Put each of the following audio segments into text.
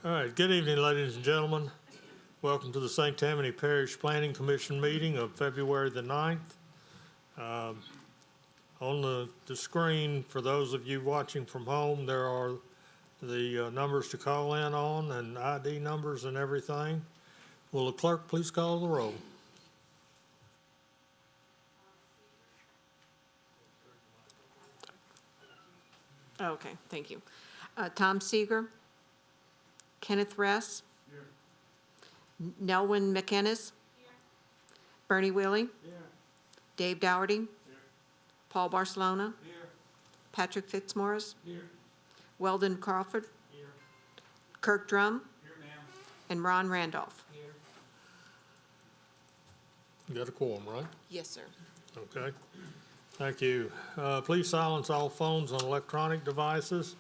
All right, good evening, ladies and gentlemen. Welcome to the St. Tammany Parish Planning Commission meeting of February the 9th. On the screen, for those of you watching from home, there are the numbers to call in on and ID numbers and everything. Will the clerk please call the roll? Okay, thank you. Tom Seeger. Kenneth Ress. Here. Nelwyn McInnes. Here. Bernie Willie. Here. Dave Dougherty. Here. Paul Barcelona. Here. Patrick Fitzmaurice. Here. Weldon Crawford. Here. Kirk Drum. Here, ma'am. And Ron Randolph. Here. You got a quorum, right? Yes, sir. Okay. Thank you. Please silence all phones on electronic devices.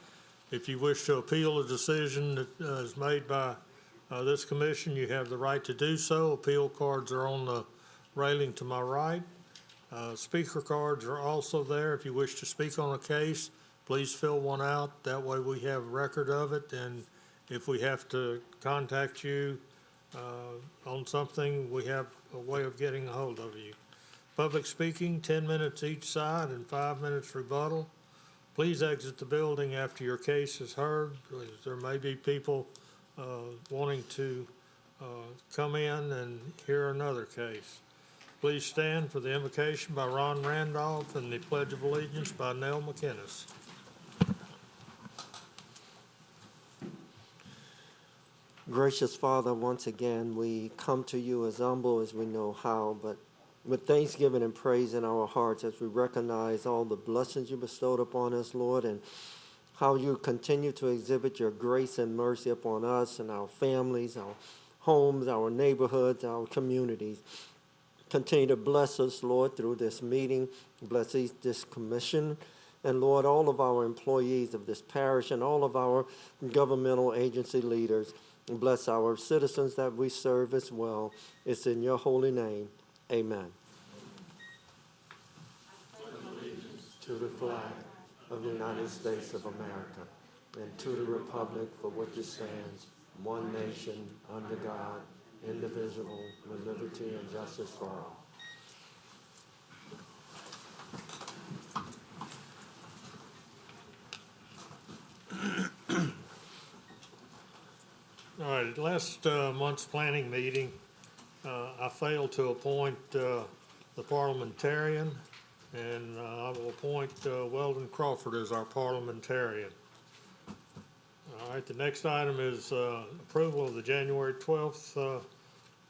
If you wish to appeal a decision that is made by this commission, you have the right to do so. Appeal cards are on the railing to my right. Speaker cards are also there. If you wish to speak on a case, please fill one out. That way we have record of it, and if we have to contact you on something, we have a way of getting a hold of you. Public speaking, 10 minutes each side and 5 minutes rebuttal. Please exit the building after your case is heard, because there may be people wanting to come in and hear another case. Please stand for the invocation by Ron Randolph and the Pledge of Allegiance by Nell McInnes. Gracious Father, once again, we come to you as humble as we know how, but with thanksgiving and praise in our hearts as we recognize all the blessings you bestowed upon us, Lord, and how you continue to exhibit your grace and mercy upon us and our families, our homes, our neighborhoods, our communities. Continue to bless us, Lord, through this meeting. Bless this commission. And, Lord, all of our employees of this parish and all of our governmental agency leaders. And bless our citizens that we serve as well. It's in your holy name. Amen. Allegiance to the flag of the United States of America and to the republic for which it stands, one nation, under God, indivisible, with liberty and justice for all. All right, at last month's planning meeting, I failed to appoint the parliamentarian, and I will appoint Weldon Crawford as our parliamentarian. All right, the next item is approval of the January 12th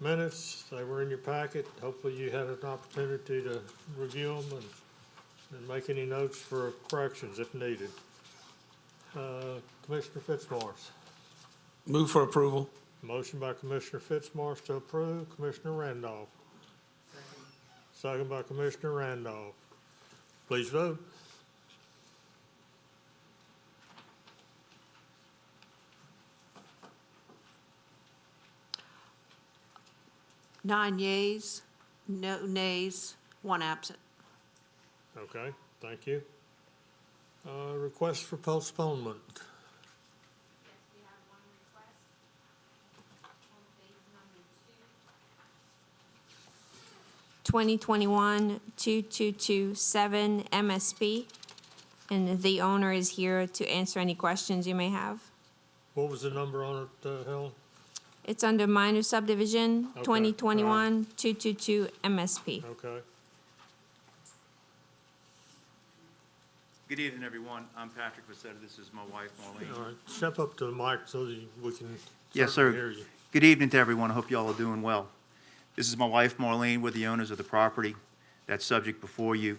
minutes. They were in your packet. Hopefully you had an opportunity to review them and make any notes for corrections if needed. Commissioner Fitzmaurice. Move for approval. Motion by Commissioner Fitzmaurice to approve. Commissioner Randolph. Second by Commissioner Randolph. Please vote. Nine yeas, no nays, one absent. Okay, thank you. Request for postponement. 2021-2227 MSP, and the owner is here to answer any questions you may have. What was the number on it, Helen? It's under minor subdivision, Okay, 2021-222 MSP. Okay. Good evening, everyone. I'm Patrick Vassetta. This is my wife, Marlene. All right, step up to the mic so that we can Yes, certainly sir. hear you. Good evening to everyone. I hope you all are doing well. This is my wife, Marlene. We're the owners of the property that's subject before you.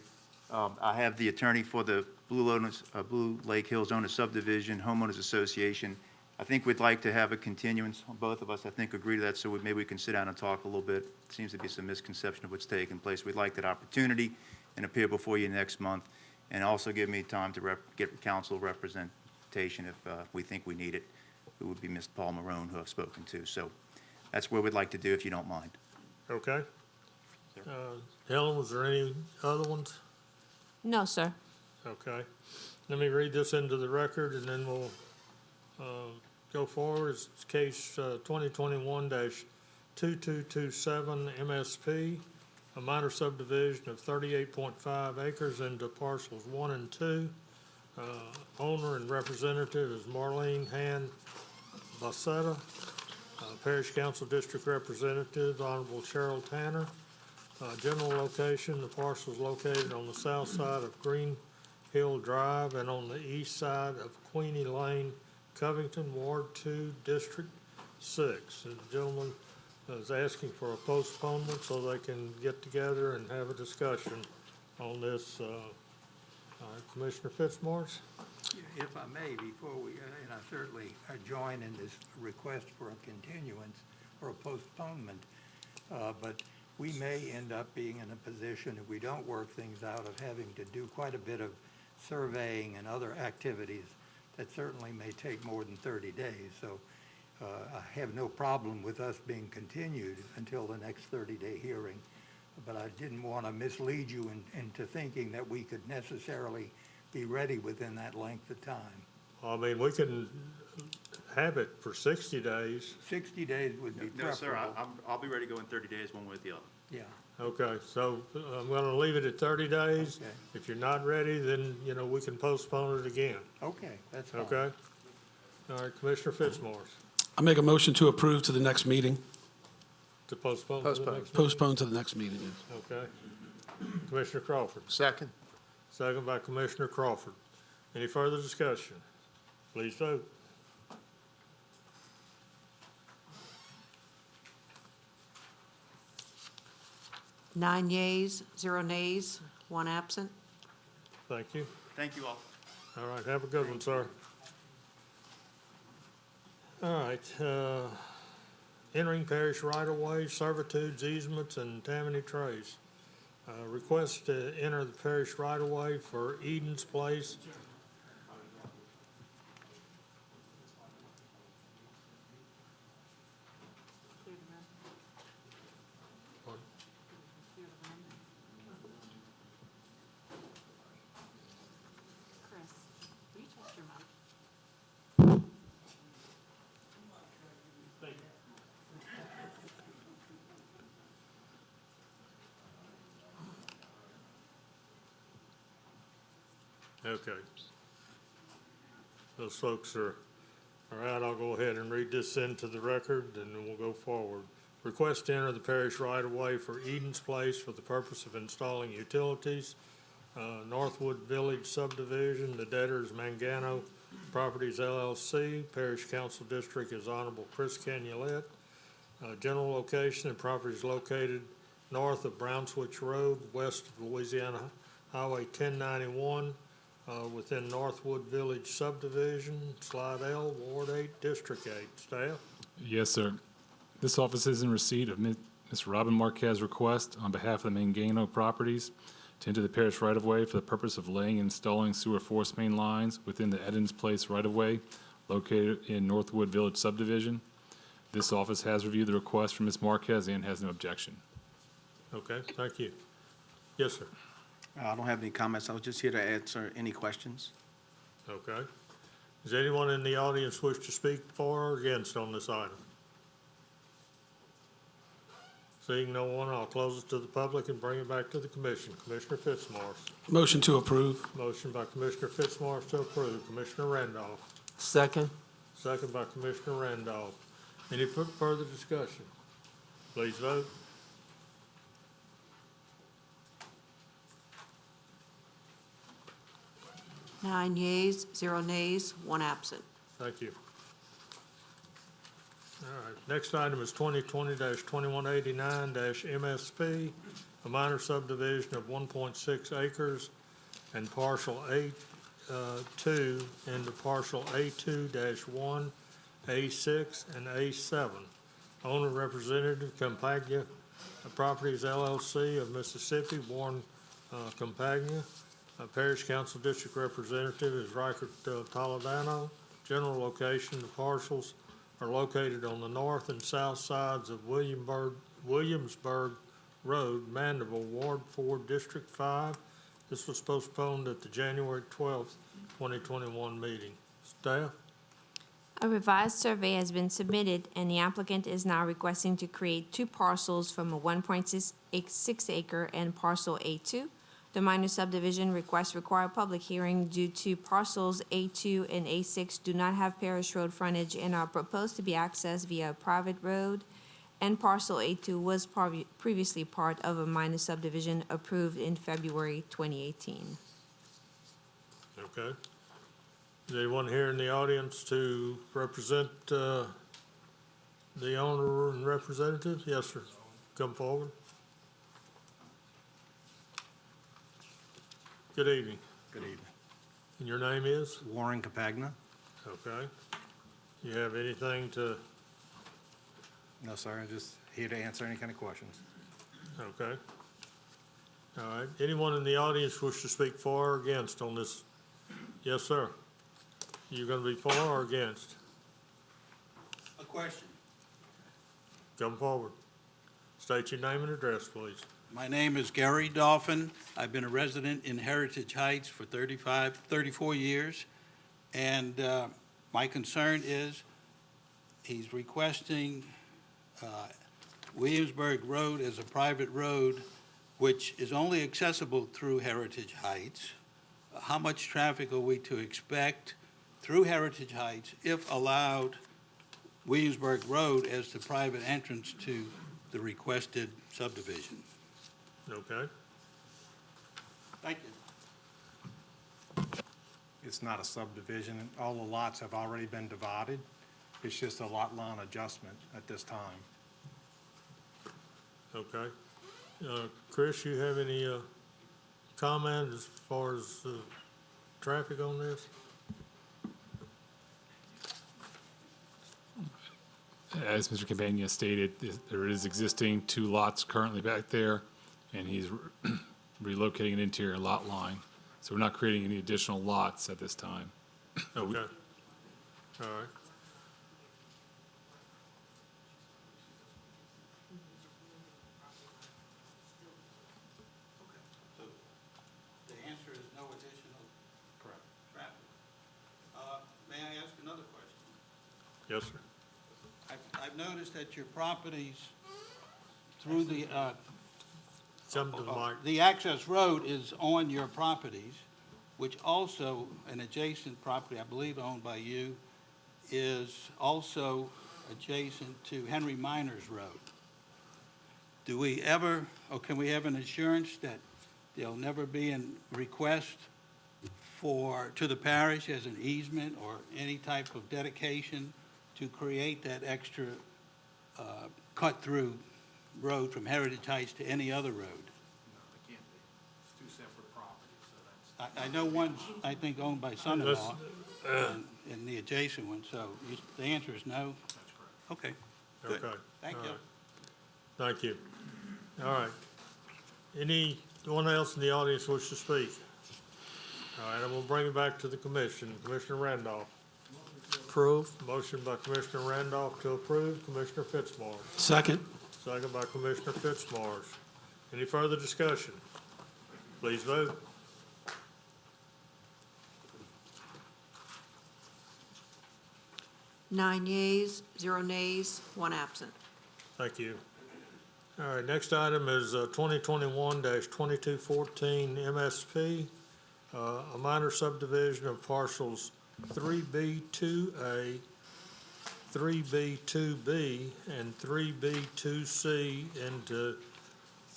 I have the attorney for the Blue Lake Hills Owner Subdivision Homeowners Association. I think we'd like to have a continuance. Both of us, I think, agree to that, so maybe we can sit down and talk a little bit. Seems to be some misconception of what's taking place. We'd like that opportunity and appear before you next month, and also give me time to get council representation if we think we need it, who would be Mr. Paul Marone, who I've spoken to. So that's what we'd like to do, if you don't mind. Okay. Helen, was there any other ones? No, sir. Okay. Let me read this into the record, and then we'll go forward is case 2021-2227 MSP, a minor subdivision of 38.5 acres into parcels 1 and 2. Owner and representative is Marlene Han Bassetta. Parish Council District Representative, Honorable Cheryl Tanner. General location, the parcel is located on the south side of Green Hill Drive and on the east side of Queenie Lane, Covington, Ward 2, District 6. And the gentleman is asking for a postponement so they can get together and have a discussion on this. Commissioner Fitzmaurice? If I may, before we, and I certainly join in this request for a continuance or a postponement, but we may end up being in a position, if we don't work things out, of having to do quite a bit of surveying and other activities that certainly may take more than 30 days. So I have no problem with us being continued until the next 30-day hearing, but I didn't want to mislead you into thinking that we could necessarily be ready within that length of time. I mean, we can have it for 60 days. 60 days would be No, sir, preferable. I'll be ready to go in 30 days, one way or the other. Yeah, Okay, so I'm gonna leave it at 30 days. Okay. If you're not ready, then, you know, we can postpone it again, okay, that's fine. okay? All right, Commissioner Fitzmaurice, I make a motion to approve to the next meeting. to postpone to the next meeting? Postpone to the next meeting, yes. Okay. Commissioner Crawford, Second. second by Commissioner Crawford. Any further discussion? Please vote. Nine yeas, 0 nays, 1 absent. Thank you. Thank you all. All right, have a good one, sir. All right, entering parish right-of-way, servitudes, easements, and Tammany trays. Request to enter the parish right-of-way for Eden's Place. Okay. Those folks are out. I'll go ahead and read this into the record, and then we'll go forward. Request to enter the parish right-of-way for Eden's Place for the purpose of installing utilities. Northwood Village subdivision, the debtor is Mangano Properties LLC. Parish Council District is Honorable Chris Canulet. General location, the property is located north of Brownswich Road, west of Louisiana Highway 1091, within Northwood Village subdivision, Slide L, Ward 8, District 8. Staff? Yes, sir. This office is in receipt of Ms. Robin Marquez's request on behalf of the Mangano Properties to enter the parish right-of-way for the purpose of laying and installing sewer force main lines within the Edens Place right-of-way located in Northwood Village subdivision. This office has reviewed the request from Ms. Marquez and has no objection. Okay, thank you. Yes, sir. I don't have any comments. I was just here to answer any questions. Okay. Does anyone in the audience wish to speak for or against on this item? Seeing no one, I'll close it to the public and bring it back to the commission. Commissioner Fitzmaurice. Motion to approve. Motion by Commissioner Fitzmaurice to approve. Commissioner Randolph. Second. Second by Commissioner Randolph. Any further discussion? Please vote. Nine yeas, 0 nays, 1 absent. Thank you. All right, next item is 2020-2189-MSP, a minor subdivision of 1.6 acres and parcel A2 into parcel A2-1, A6, and A7. Owner Representative Campagna Properties LLC of Mississippi, Warren Campagna. Parish Council District Representative is Reichert Toledano. General location, the parcels are located on the north and south sides of Williamsburg Road, Mandeville, Ward 4, District 5. This was postponed at the January 12th, 2021 meeting. Staff? A revised survey has been submitted, and the applicant is now requesting to create two parcels from a 1.6 acre and parcel A2. The minor subdivision requests require a public hearing due to parcels A2 and A6 do not have parish road frontage and are proposed to be accessed via a private road, and parcel A2 was previously part of a minor subdivision approved in February 2018. Okay. Is anyone here in the audience to represent the owner and representative? Yes, sir. Come forward. Good evening. Good evening. And your name is? Warren Capagna? Okay. You have anything to, No, sir, I'm just here to answer any kind of questions. okay. All right. Anyone in the audience wish to speak for or against on this? Yes, sir. You gonna be for or against? A question. Come forward. State your name and address, please. My name is Gary Dolphin. I've been a resident in Heritage Heights for 34 years. And my concern is he's requesting Williamsburg Road as a private road, which is only accessible through Heritage Heights. How much traffic are we to expect through Heritage Heights if allowed Williamsburg Road as the private entrance to the requested subdivision? Okay. Thank you. It's not a subdivision. All the lots have already been divided. It's just a lot line adjustment at this time. Okay. Chris, you have any comment as far as traffic on this? As Mr. Campagna stated, there is existing 2 lots currently back there, and he's relocating an interior lot line. So we're not creating any additional lots at this time. Okay. All right. So the answer is no additional traffic. May I ask another question? Yes, sir. I've noticed that your properties through Come to the mic. the access road is on your properties, which also, an adjacent property, I believe owned by you, is also adjacent to Henry Miners Road. Do we ever, or can we have an assurance that there'll never be a request to the parish as an easement or any type of dedication to create that extra cut-through road from Heritage Heights to any other road? No, it can't be. It's 2 separate properties, so that's. I know one's, I think, owned by son-in-law, and the adjacent one, so the answer is no? That's correct. Okay, good. Okay. Thank All you. right. Thank you. All right. Anyone else in the audience wish to speak? All right, I'm gonna bring it back to the commission. Commissioner Randolph. Approve. Motion by Commissioner Randolph to approve. Commissioner Fitzmaurice. Second. Second by Commissioner Fitzmaurice. Any further discussion? Please vote. Nine yeas, 0 nays, 1 absent. Thank you. All right, next item is 2021-2214 MSP, a minor subdivision of parcels 3B2A, 3B2B, and 3B2C into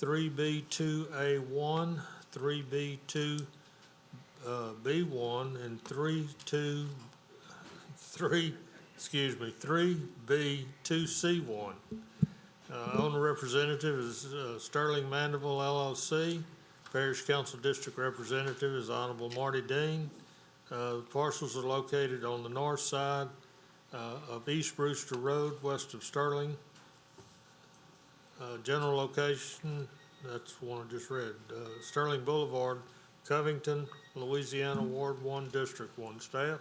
3B2A1, 3B2B1, and 3B2C1. Owner representative is Sterling Mandeville LLC. Parish Council District Representative is Honorable Marty Dean. The parcels are located on the north side of East Brewster Road, west of Sterling. General location, that's the one I just read. Sterling Boulevard, Covington, Louisiana, Ward 1, District 1. Staff?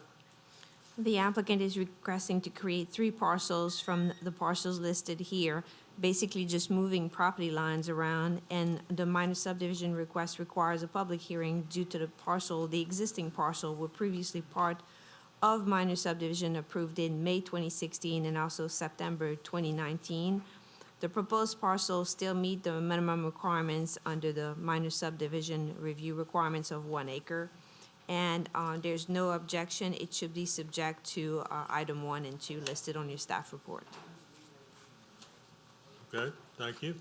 The applicant is requesting to create 3 parcels from the parcels listed here, basically just moving property lines around, and the minor subdivision request requires a public hearing due to the existing parcel were previously part of minor subdivision approved in May 2016 and also September 2019. The proposed parcels still meet the minimum requirements under the minor subdivision review requirements of 1 acre. And there's no objection. It should be subject to item 1 and 2 listed on your staff report. Okay, thank you.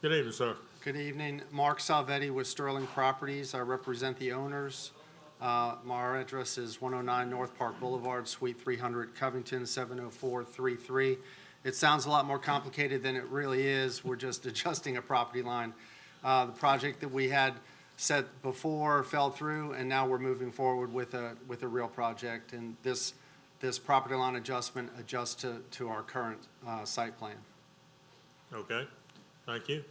Good evening, sir. Good evening. Mark Salvetti with Sterling Properties. I represent the owners. My address is 109 North Park Boulevard, Suite 300, Covington, 70433. It sounds a lot more complicated than it really is. We're just adjusting a property line. The project that we had set before fell through, and now we're moving forward with a real project. And this property line adjustment adjusts to our current site plan. Okay, thank you.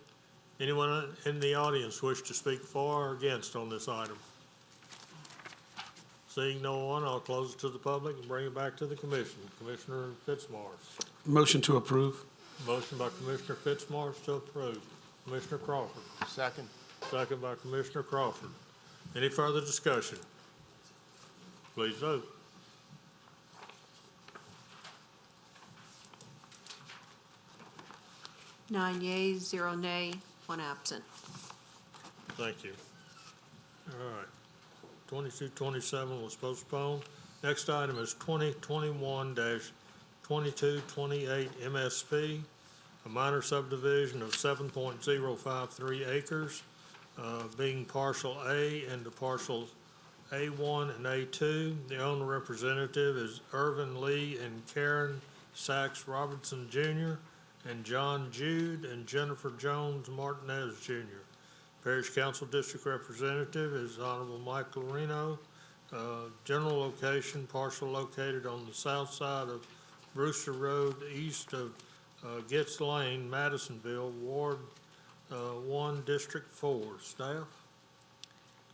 Anyone in the audience wish to speak for or against on this item? Seeing no one, I'll close it to the public and bring it back to the commission. Commissioner Fitzmaurice. Motion to approve. Motion by Commissioner Fitzmaurice to approve. Commissioner Crawford. Second. Second by Commissioner Crawford. Any further discussion? Please vote. Nine yeas, 0 nay, 1 absent. Thank you. All right. 2227 was postponed. Next item is 2021-2228 MSP, a minor subdivision of 7.053 acres, being parcel A and the parcels A1 and A2. The owner representative is Irvin Lee and Karen Sachs Robertson Jr., and John Jude and Jennifer Jones Martinez Jr. Parish Council District Representative is Honorable Mike Lorino. General location, parcel located on the south side of Brewster Road, east of Getz Lane, Madisonville, Ward 1, District 4. Staff?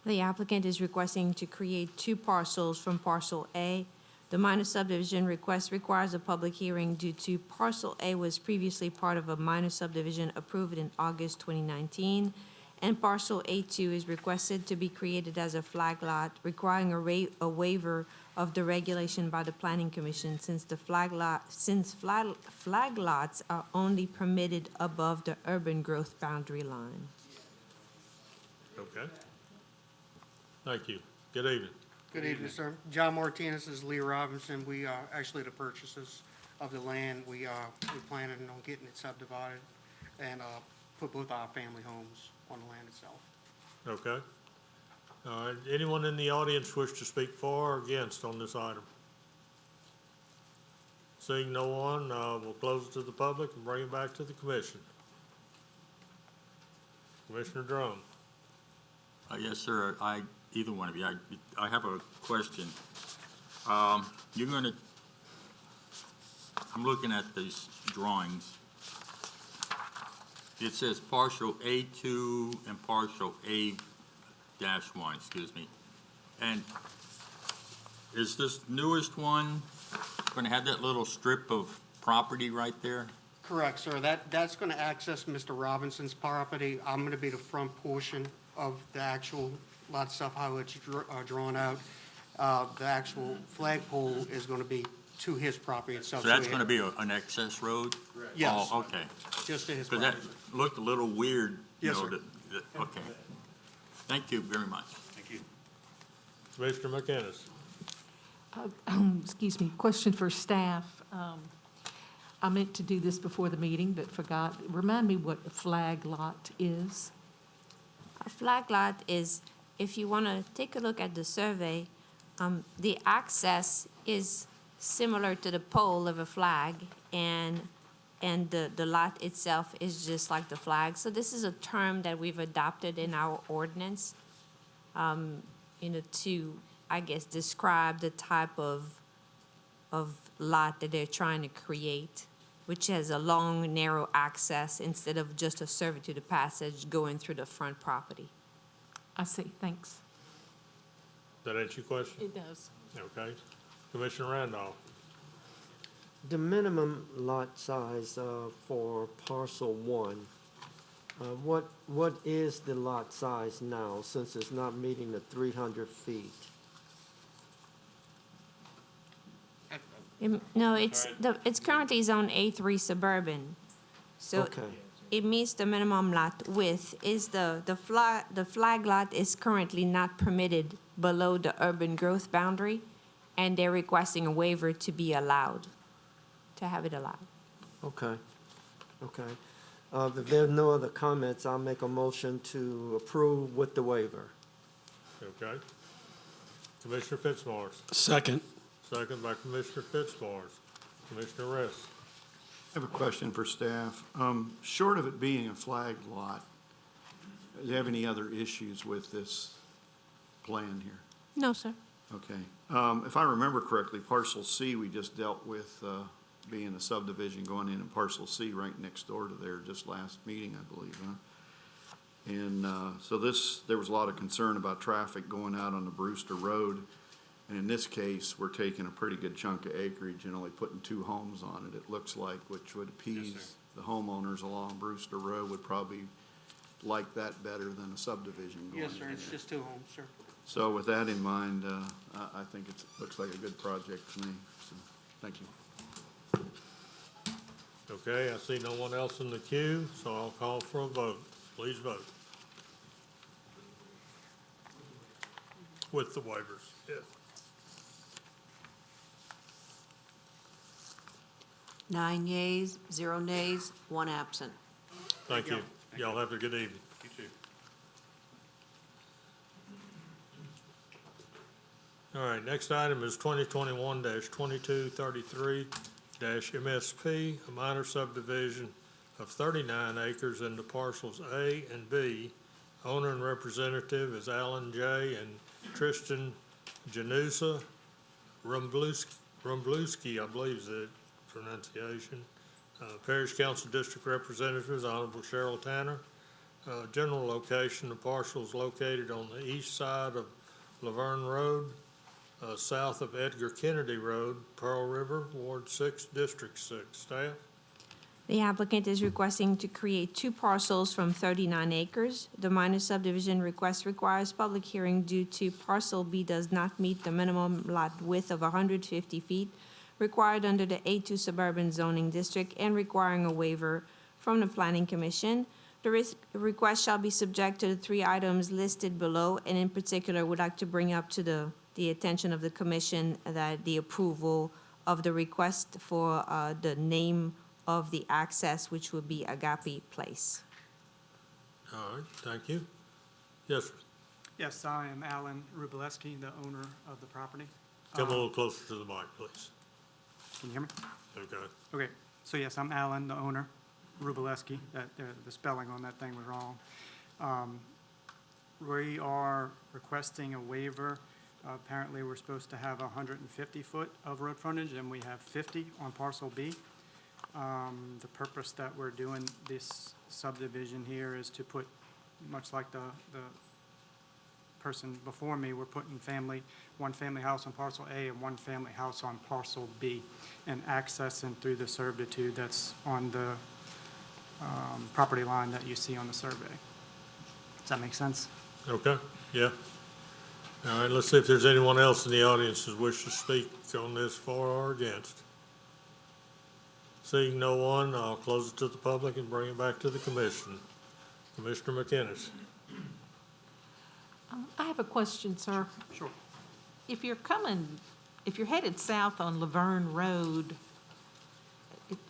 The applicant is requesting to create 2 parcels from parcel A. The minor subdivision request requires a public hearing due to parcel A was previously part of a minor subdivision approved in August 2019, and parcel A2 is requested to be created as a flag lot, requiring a waiver of the regulation by the Planning Commission since flag lots are only permitted above the urban growth boundary line. Okay. Thank you. Good evening. Good evening, sir. John Martinez is Lee Robinson. We are actually the purchasers of the land. We're planning on getting it subdivided and put both our family homes on the land itself. Okay. All right. Anyone in the audience wish to speak for or against on this item? Seeing no one, we'll close it to the public and bring it back to the commission. Commissioner Drum. Yes, sir. Either one of you. I have a question. You're going to, I'm looking at these drawings. It says partial A2 and partial A-1, excuse me. And is this newest one going to have that little strip of property right there? Correct, sir. That's going to access Mr. Robinson's property. I'm going to be the front portion of the actual lot of stuff, how it's drawn out. The actual flagpole is going to be to his property itself. So that's going to be an access road? Yes. Oh, okay. Just to his Because property. that looked a little weird. Yes, sir. Okay. Thank you very much. Thank you. Commissioner McInnes. Excuse me, question for staff. I meant to do this before the meeting, but forgot. Remind me what a flag lot is. A flag lot is, if you want to take a look at the survey, the access is similar to the pole of a flag, and the lot itself is just like the flag. So this is a term that we've adopted in our ordinance, to, I guess, describe the type of lot that they're trying to create, which has a long, narrow access instead of just a servitude of passage going through the front property. I see, thanks. Does that answer your question? It does. Okay. Commissioner Randolph. The minimum lot size for parcel 1, what is the lot size now since it's not meeting the 300 feet? No, it's currently zone A3 suburban. So Okay. it meets the minimum lot width. Is the flag lot is currently not permitted below the urban growth boundary, and they're requesting a waiver to be allowed, to have it allowed. Okay, okay. If there are no other comments, I'll make a motion to approve with the waiver. Okay. Commissioner Fitzmaurice, Second. second by Commissioner Fitzmaurice. Commissioner Rest. I have a question for staff. Short of it being a flag lot, do you have any other issues with this plan here? No, sir. Okay. If I remember correctly, parcel C, we just dealt with being a subdivision going in parcel C right next door to there just last meeting, I believe, huh? And so there was a lot of concern about traffic going out on the Brewster Road. And in this case, we're taking a pretty good chunk of acreage and only putting 2 homes on it, it looks like, which would appease the homeowners along Brewster Road would probably like that better than a subdivision going in. Yes, sir, it's just 2 homes, sir. So with that in mind, I think it looks like a good project to me, so, thank you. Okay, I see no one else in the queue, so I'll call for a vote. Please vote. With the waivers, yes. 9 yeas, 0 nays, 1 absent. Thank you. Y'all have a good evening. You too. All right, next item is 2021-2233-MSP, a minor subdivision of 39 acres into parcels A and B. Owner and representative is Alan J. and Tristan Janusa Rumbluski, I believe is the pronunciation. Parish Council District Representative is Honorable Cheryl Tanner. General location, the parcel is located on the east side of Laverne Road, south of Edgar Kennedy Road, Pearl River, Ward 6, District 6. Staff? The applicant is requesting to create 2 parcels from 39 acres. The minor subdivision request requires public hearing due to parcel B does not meet the minimum lot width of 150 feet required under the A2 suburban zoning district and requiring a waiver from the Planning Commission. The request shall be subject to the 3 items listed below, and in particular would like to bring up to the attention of the commission that the approval of the request for the name of the access, which would be Agape Place. All right, thank you. Yes, sir. Yes, I am Alan Rubaleski, the owner of the property. Come a little closer to the mic, please. Can you hear me? Okay. Okay, so yes, I'm Alan, the owner, Rubaleski. The spelling on that thing was wrong. We are requesting a waiver. Apparently, we're supposed to have 150 foot of road frontage, and we have 50 on parcel B. The purpose that we're doing this subdivision here is to put, much like the person before me, we're putting one family house on parcel A and 1 family house on parcel B, and accessing through the servitude that's on the property line that you see on the survey. Does that make sense? Okay, yeah. All right, let's see if there's anyone else in the audience that wishes to speak on this for or against. Seeing no one, I'll close it to the public and bring it back to the commission. Commissioner McInnes. I have a question, sir. Sure. If you're headed south on Laverne Road,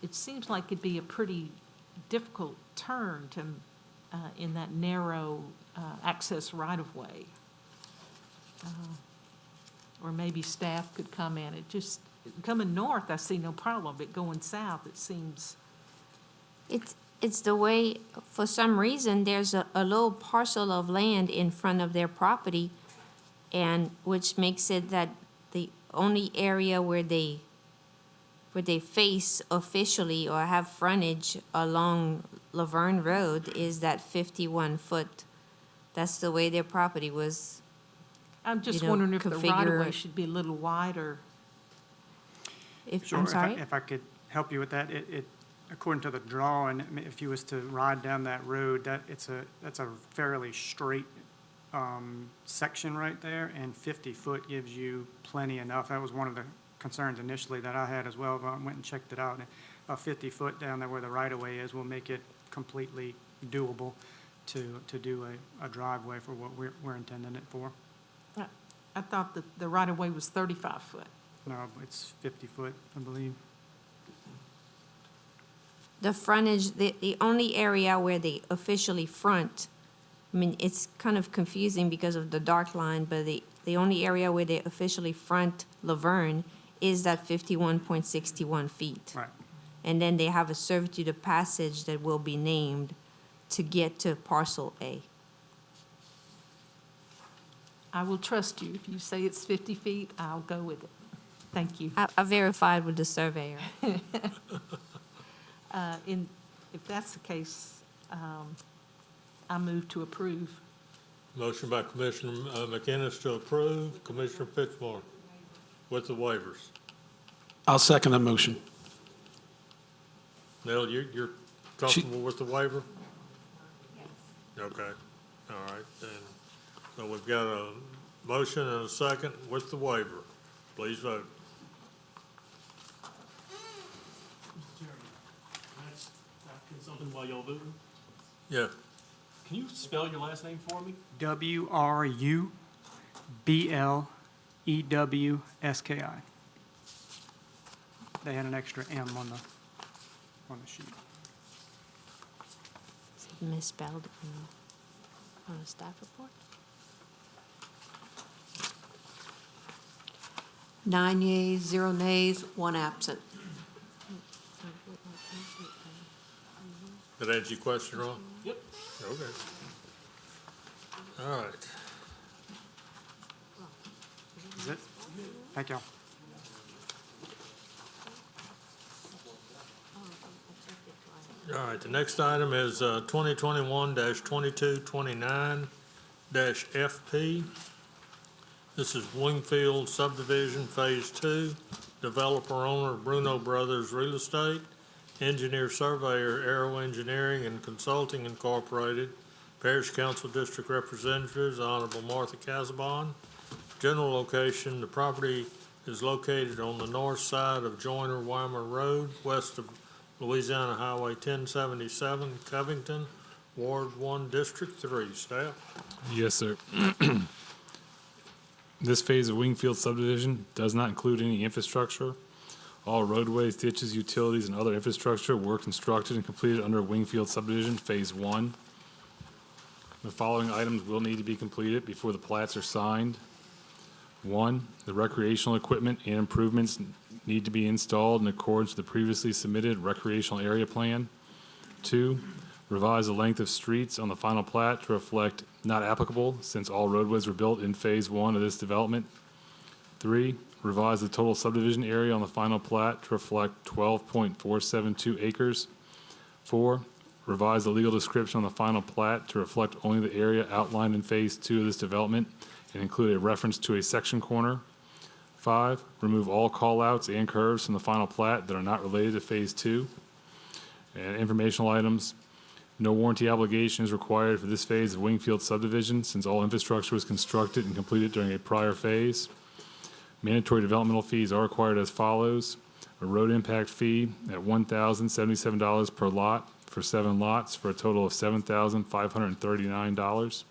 it seems like it'd be a pretty difficult turn to, in that narrow access right-of-way. Or maybe staff could comment. It just, coming north, I see no problem, but going south, it seems. It's the way, for some reason, there's a little parcel of land in front of their property, and which makes it that the only area where they face officially or have frontage along Laverne Road is that 51-foot. That's the way their property was. I'm just wondering if the right-of-way configured. should be a little wider. Sure, I'm sorry? if I could help you with that, according to the drawing, if you was to ride down that road, that's a fairly straight section right there, and 50 foot gives you plenty enough. That was one of the concerns initially that I had as well. I went and checked it out. And a 50-foot down there where the right-of-way is will make it completely doable to do a driveway for what we're intending it for. I thought that the right-of-way was 35 foot. No, it's 50 foot, I believe. The frontage, the only area where they officially front, I mean, it's kind of confusing because of the dark line, but the only area where they officially front Laverne is that 51.61 feet. Right. And then they have a servitude of passage that will be named to get to parcel A. I will trust you. If you say it's 50 feet, I'll go with it. Thank you. I verified with the surveyor. If that's the case, I move to approve. Motion by Commissioner McInnes to approve, Commissioner Fitzpatrick with the waivers. I'll second the motion. Nell, you're comfortable with the waiver? Okay, all right, then, so we've got a motion and a second with the waiver. Please vote. Can something while y'all voting? Yeah, Can you spell your last name for me? WRUBLEWSKI. They had an extra M on the sheet. Is it misspelled on the staff report? 9 yeas, 0 nays, 1 absent. that answer your question, Ron? Yep. Okay. All right. Is it? Thank y'all. All right, the next item is 2021-2229-FP. This is Wingfield Subdivision Phase 2, developer owner Bruno Brothers Real Estate, engineer surveyor Aero Engineering and Consulting Incorporated, Parish Council District Representatives Honorable Martha Casabon. General location, the property is located on the north side of Joyner-Weimer Road, west of Louisiana Highway 1077, Covington, Ward 1, District 3. Staff? Yes, sir. This phase of Wingfield subdivision does not include any infrastructure. All roadways, ditches, utilities, and other infrastructure were constructed and completed under Wingfield subdivision Phase 1. The following items will need to be completed before the plats are signed. 1, the recreational equipment and improvements need to be installed in accordance with the previously submitted recreational area plan. 2, revise the length of streets on the final plat to reflect not applicable since all roadways were built in Phase 1 of this development. 3, revise the total subdivision area on the final plat to reflect 12.472 acres. 4, revise the legal description on the final plat to reflect only the area outlined in Phase 2 of this development and include a reference to a section corner. 5, remove all callouts and curves from the final plat that are not related to Phase 2. And informational items, no warranty obligation is required for this phase of Wingfield subdivision since all infrastructure was constructed and completed during a prior phase. Mandatory developmental fees are required as follows. A road impact fee at $1,077 per lot for 7 lots for a total of $7,539.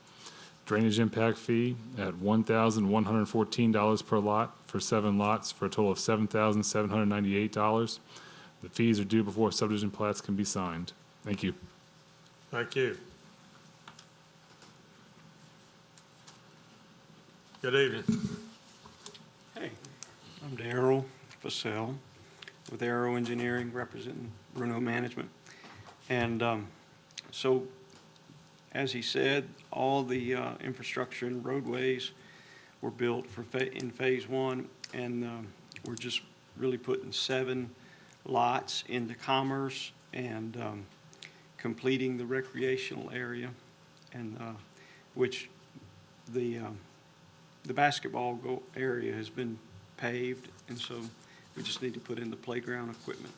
Drainage impact fee at $1,114 per lot for 7 lots for a total of $7,798. The fees are due before subdivision plats can be signed. Thank you. Thank you. Good evening. Hey, I'm Darrell Fassell with Aero Engineering, representing Bruno Management. And so, as he said, all the infrastructure and roadways were built in Phase 1, and we're just really putting 7 lots into commerce and completing the recreational area, and which the basketball area has been paved, and so we just need to put in the playground equipment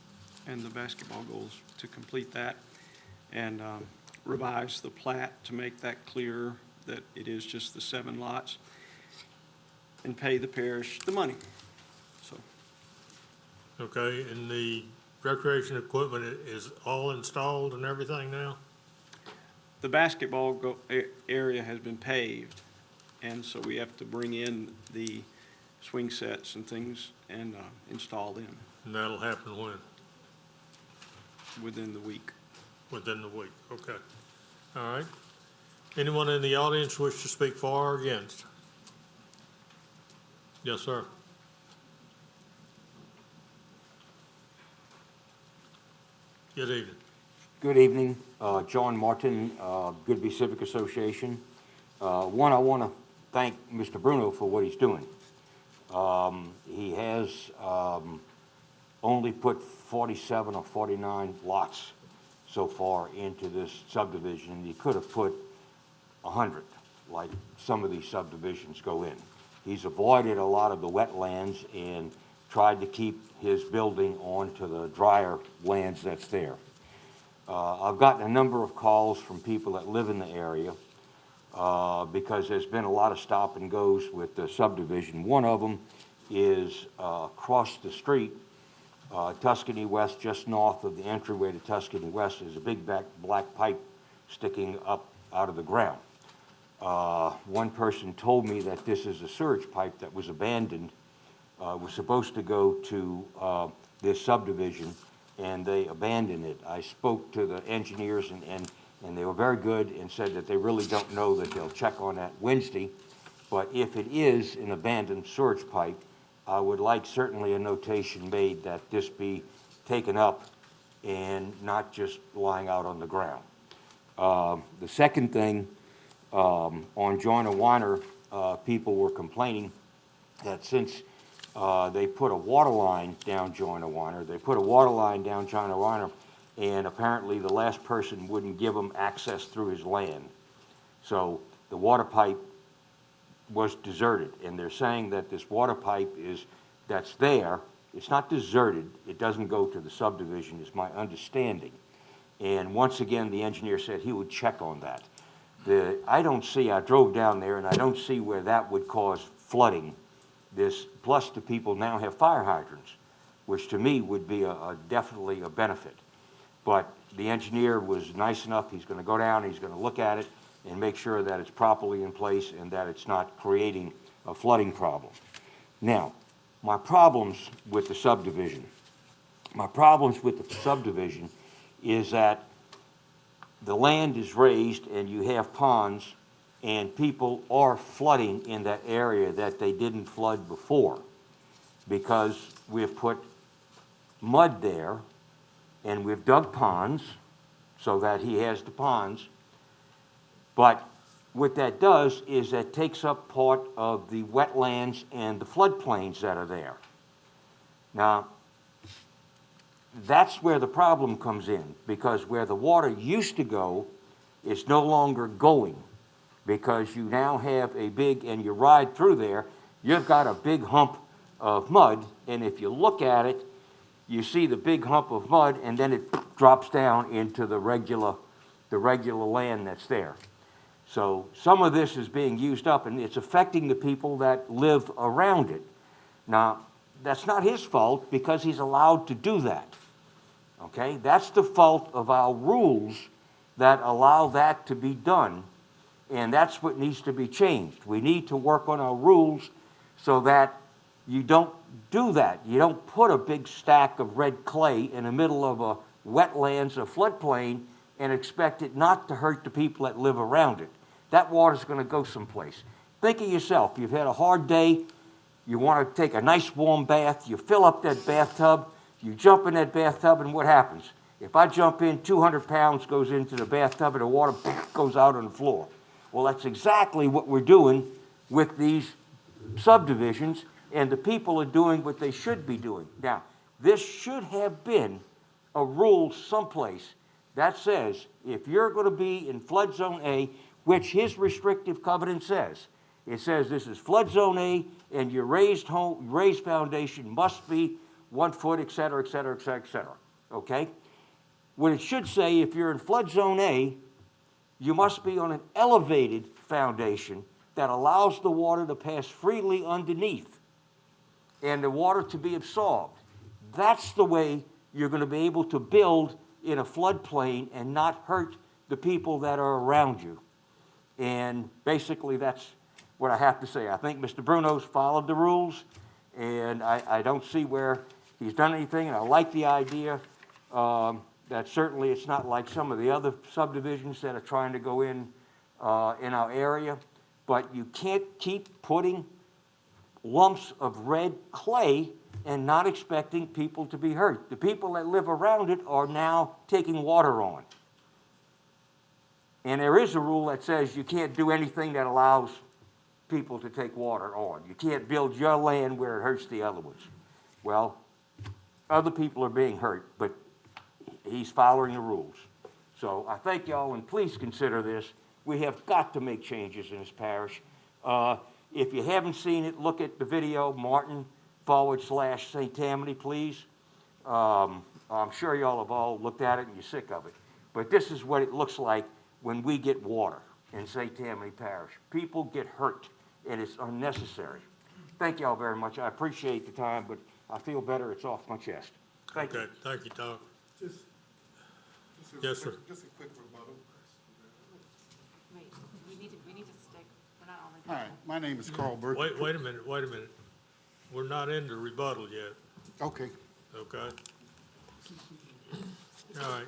and the basketball goals to complete that, and revise the plat to make that clearer that it is just the 7 lots, and pay the parish the money. So Okay, and the recreation equipment is all installed and everything now? The basketball area has been paved, and so we have to bring in the swing sets and things and install them And that'll happen when? within the week. Within the week, okay. All right. Anyone in the audience wish to speak for or against? Yes, sir. Good evening. Good evening, John Martin, Goodby Civic Association. One, I want to thank Mr. Bruno for what he's doing. He has only put 47 or 49 lots so far into this subdivision. He could have put 100, like some of these subdivisions go in. He's avoided a lot of the wetlands and tried to keep his building onto the drier lands that's there. I've gotten a number of calls from people that live in the area because there's been a lot of stop and goes with the subdivision. One of them is across the street, Tuscany West, just north of the entryway to Tuscany West, is a big black pipe sticking up out of the ground. One person told me that this is a sewage pipe that was abandoned, was supposed to go to this subdivision, and they abandoned it. I spoke to the engineers, and they were very good and said that they really don't know, that they'll check on that Wednesday. But if it is an abandoned sewage pipe, I would like certainly a notation made that this be taken up and not just lying out on the ground. The second thing, on Joyner Weiner, people were complaining that since they put a water line down Joyner Weiner, and apparently the last person wouldn't give them access through his land. So the water pipe was deserted, and they're saying that this water pipe that's there, it's not deserted, it doesn't go to the subdivision, is my understanding. And once again, the engineer said he would check on that. I drove down there, and I don't see where that would cause flooding. Plus the people now have fire hydrants, which to me would be definitely a benefit. But the engineer was nice enough, he's gonna go down, he's gonna look at it and make sure that it's properly in place and that it's not creating a flooding problem. Now, my problems with the subdivision is that the land is raised and you have ponds, and people are flooding in that area that they didn't flood before, because we've put mud there and we've dug ponds so that he has the ponds. But what that does is that takes up part of the wetlands and the floodplains that are there. Now, that's where the problem comes in, because where the water used to go, it's no longer going, because you now have and you ride through there, you've got a big hump of mud, and if you look at it, you see the big hump of mud, and then it drops down into the regular land that's there. So some of this is being used up, and it's affecting the people that live around it. Now, that's not his fault, because he's allowed to do that. Okay? That's the fault of our rules that allow that to be done, and that's what needs to be changed. We need to work on our rules so that you don't do that. You don't put a big stack of red clay in the middle of a wetlands or floodplain and expect it not to hurt the people that live around it. That water's going to go someplace. Think of yourself. You've had a hard day. You want to take a nice warm bath. You fill up that bathtub. You jump in that bathtub, and what happens? If I jump in, 200 pounds goes into the bathtub, and the water goes out on the floor. Well, that's exactly what we're doing with these subdivisions, and the people are doing what they should be doing. Now, this should have been a rule someplace that says if you're going to be in flood zone A, which his restrictive covenant says, it says this is flood zone A, and your raised foundation must be 1 foot, et cetera, et cetera, et cetera, et cetera. Okay? What it should say, if you're in flood zone A, you must be on an elevated foundation that allows the water to pass freely underneath and the water to be absorbed. That's the way you're gonna be able to build in a floodplain and not hurt the people that are around you. And basically, that's what I have to say. I think Mr. Bruno's followed the rules, and I don't see where he's done anything, and I like the idea that certainly it's not like some of the other subdivisions that are trying to go in our area, but you can't keep putting lumps of red clay and not expecting people to be hurt. The people that live around it are now taking water on. And there is a rule that says you can't do anything that allows people to take water on. You can't build your land where it hurts the other ones. Well, other people are being hurt, but he's following the rules. So I thank y'all, and please consider this. We have got to make changes in this parish. If you haven't seen it, look at the video, Martin/St. Tammany, please. I'm sure y'all have all looked at it and you're sick of it. But this is what it looks like when we get water in St. Tammany Parish. People get hurt, and it's unnecessary. Thank y'all very much. I appreciate the time, but I feel better. It's off my chest. Thank you. Okay, thank you, Tom. Just Yes, sir. Just a quick rebuttal. Wait, we need to stick, we're not on All right, my name is Carl Burke. Wait a minute. We're not into rebuttal yet, Okay. okay? All right.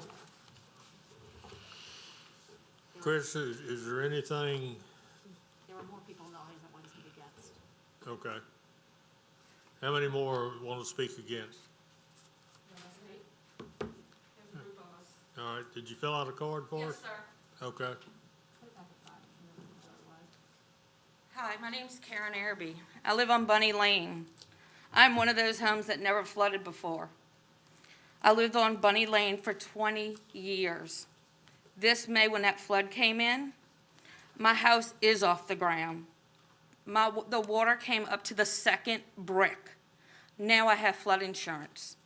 Chris, is there anything, There were more people in the audience that wanted to speak against. okay. How many more want to speak against? All right, did you fill out a card for us? Yes, sir. Okay. Hi, my name's Karen Araby. I live on Bunny Lane. I'm one of those homes that never flooded before. I lived on Bunny Lane for 20 years. This May, when that flood came in, my house is off the ground. The water came up to the second brick. Now I have flood insurance.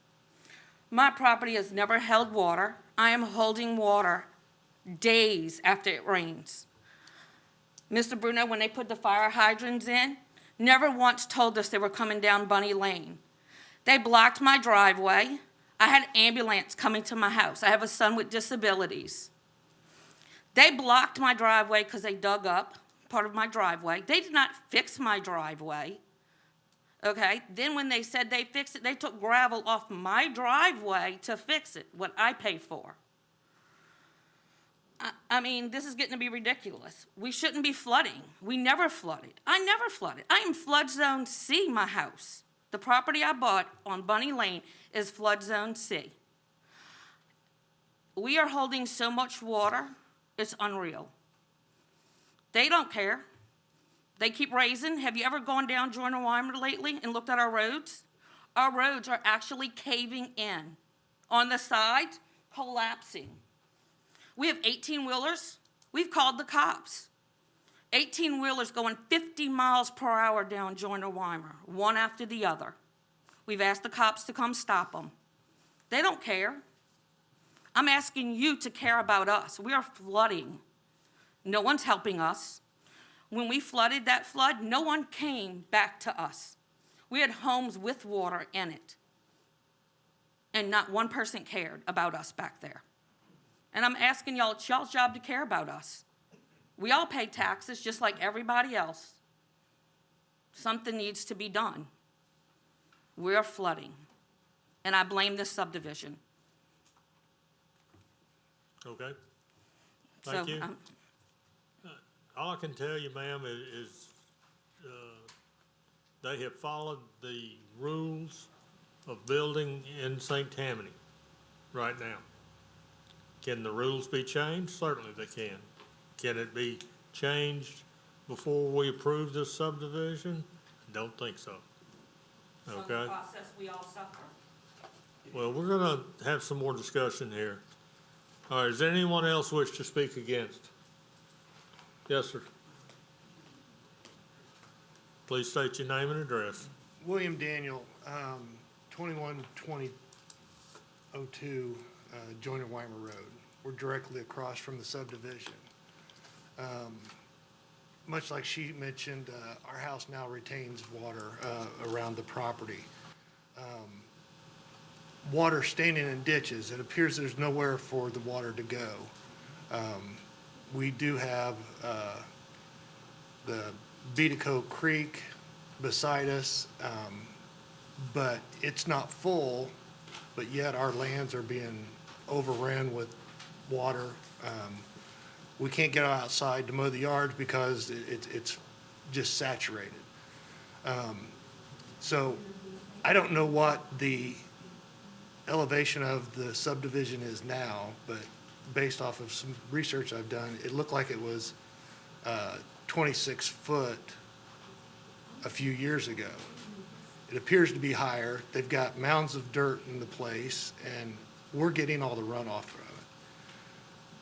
My property has never held water. I am holding water days after it rains. Mr. Bruno, when they put the fire hydrants in, never once told us they were coming down Bunny Lane. They blocked my driveway. I had ambulance coming to my house. I have a son with disabilities. They blocked my driveway because they dug up part of my driveway. They did not fix my driveway. Okay, then when they said they fixed it, they took gravel off my driveway to fix it, what I pay for. I mean, this is getting to be ridiculous. We shouldn't be flooding. We never flooded. I never flooded. I am flood zone C, my house. The property I bought on Bunny Lane is flood zone C. We are holding so much water, it's unreal. They don't care. They keep raising. Have you ever gone down Joyner Weimer lately and looked at our roads? Our roads are actually caving in. On the sides, collapsing. We have 18-wheelers. We've called the cops. 18-wheelers going 50 miles per hour down Joyner Weimer, one after the other. We've asked the cops to come stop them. They don't care. I'm asking you to care about us. We are flooding. No one's helping us. When we flooded that flood, no one came back to us. We had homes with water in it. And not one person cared about us back there. And I'm asking y'all, it's y'all's job to care about us. We all pay taxes just like everybody else. Something needs to be done. We're flooding. And I blame this subdivision. Okay. Thank you. So, All I can tell you, ma'am, is they have followed the rules of building in St. Tammany right now. Can the rules be changed? Certainly they can. Can it be changed before we approve this subdivision? Don't think so. so Okay? the process we all suffer. Well, we're gonna have some more discussion here. All right, does anyone else wish to speak against? Yes, sir. Please state your name and address. William Daniel, 212002 Joyner Weimer Road. We're directly across from the subdivision. Much like she mentioned, our house now retains water around the property. water standing in ditches. It appears there's nowhere for the water to go. We do have the Beatico Creek beside us, but it's not full, but yet our lands are being overrun with water. We can't get outside to mow the yards because it's just saturated. So I don't know what the elevation of the subdivision is now, but based off of some research I've done, it looked like it was 26 foot a few years ago. It appears to be higher. They've got mounds of dirt in the place, and we're getting all the runoff from it.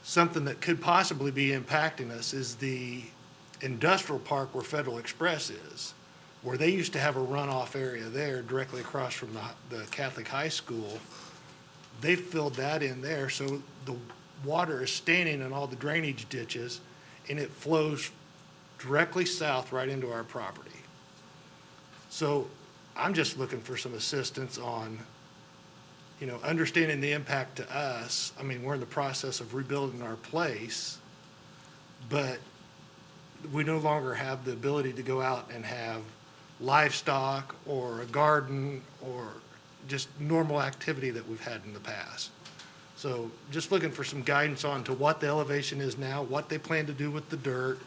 Something that could possibly be impacting us is the industrial park where Federal Express is, where they used to have a runoff area there directly across from the Catholic high school. They filled that in there, so the water is standing in all the drainage ditches, and it flows directly south right into our property. So I'm just looking for some assistance on, understanding the impact to us. I mean, we're in the process of rebuilding our place, but we no longer have the ability to go out and have livestock or a garden or just normal activity that we've had in the past. So just looking for some guidance on to what the elevation is now, what they plan to do with the dirt,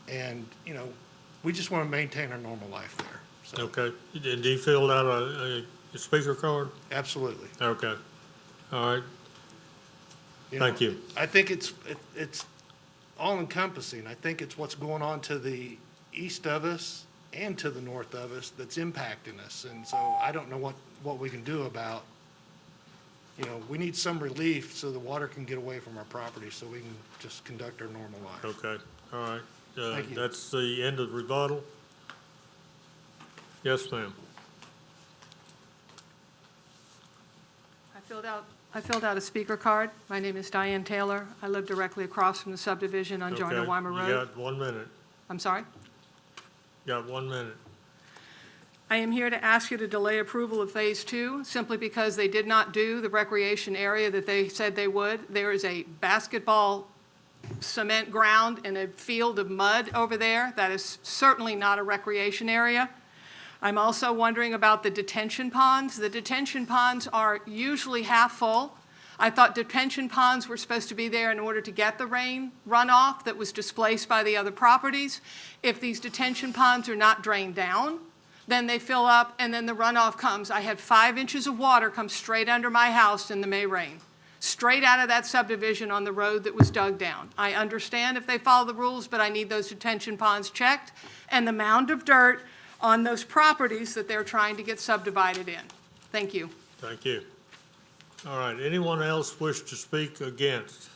and, we just want to maintain our normal life there. So, Okay. Did you fill out a speaker card? absolutely. Okay. All right. Thank you. I think it's all encompassing. I think it's what's going on to the east of us and to the north of us that's impacting us. And so I don't know what we can do about, we need some relief so the water can get away from our property so we can just conduct our normal life. Okay. All right. Thank you. That's the end of the rebuttal. Yes, ma'am. I filled out a speaker card. My name is Diane Taylor. I live directly across from the subdivision on Joyner Okay. Weimer Road. You got 1 minute. I'm sorry? Got 1 minute. I am here to ask you to delay approval of Phase 2 simply because they did not do the recreation area that they said they would. There is a basketball cement ground and a field of mud over there. That is certainly not a recreation area. I'm also wondering about the detention ponds. The detention ponds are usually half full. I thought detention ponds were supposed to be there in order to get the rain runoff that was displaced by the other properties. If these detention ponds are not drained down, then they fill up and then the runoff comes. I had 5 inches of water come straight under my house in the May rain, straight out of that subdivision on the road that was dug down. I understand if they follow the rules, but I need those detention ponds checked and the mound of dirt on those properties that they're trying to get subdivided in. Thank you. Thank you. All right. Anyone else wish to speak against?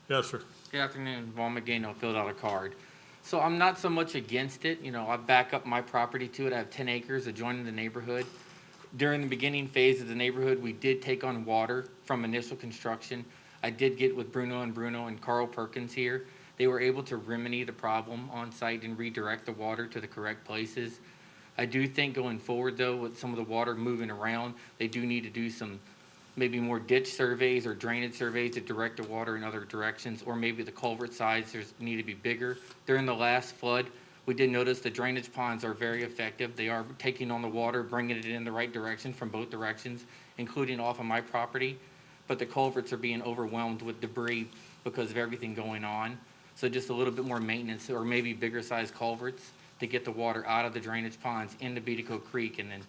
Yes, sir. Good afternoon, Vaughn McGano, filled out a card. So I'm not so much against it, I back up my property to it, I have 10 acres adjoining the neighborhood. During the beginning phase of the neighborhood, we did take on water from initial construction. I did get with Bruno and Carl Perkins here. They were able to remedy the problem on site and redirect the water to the correct places. I do think going forward though, with some of the water moving around, they do need to do some maybe more ditch surveys or drainage surveys to direct the water in other directions, or maybe the culvert sides need to be bigger. During the last flood, we did notice the drainage ponds are very effective. They are taking on the water, bringing it in the right direction from both directions, including off of my property. But the culverts are being overwhelmed with debris because of everything going on. So just a little bit more maintenance, or maybe bigger size culverts to get the water out of the drainage ponds into Beatico Creek and then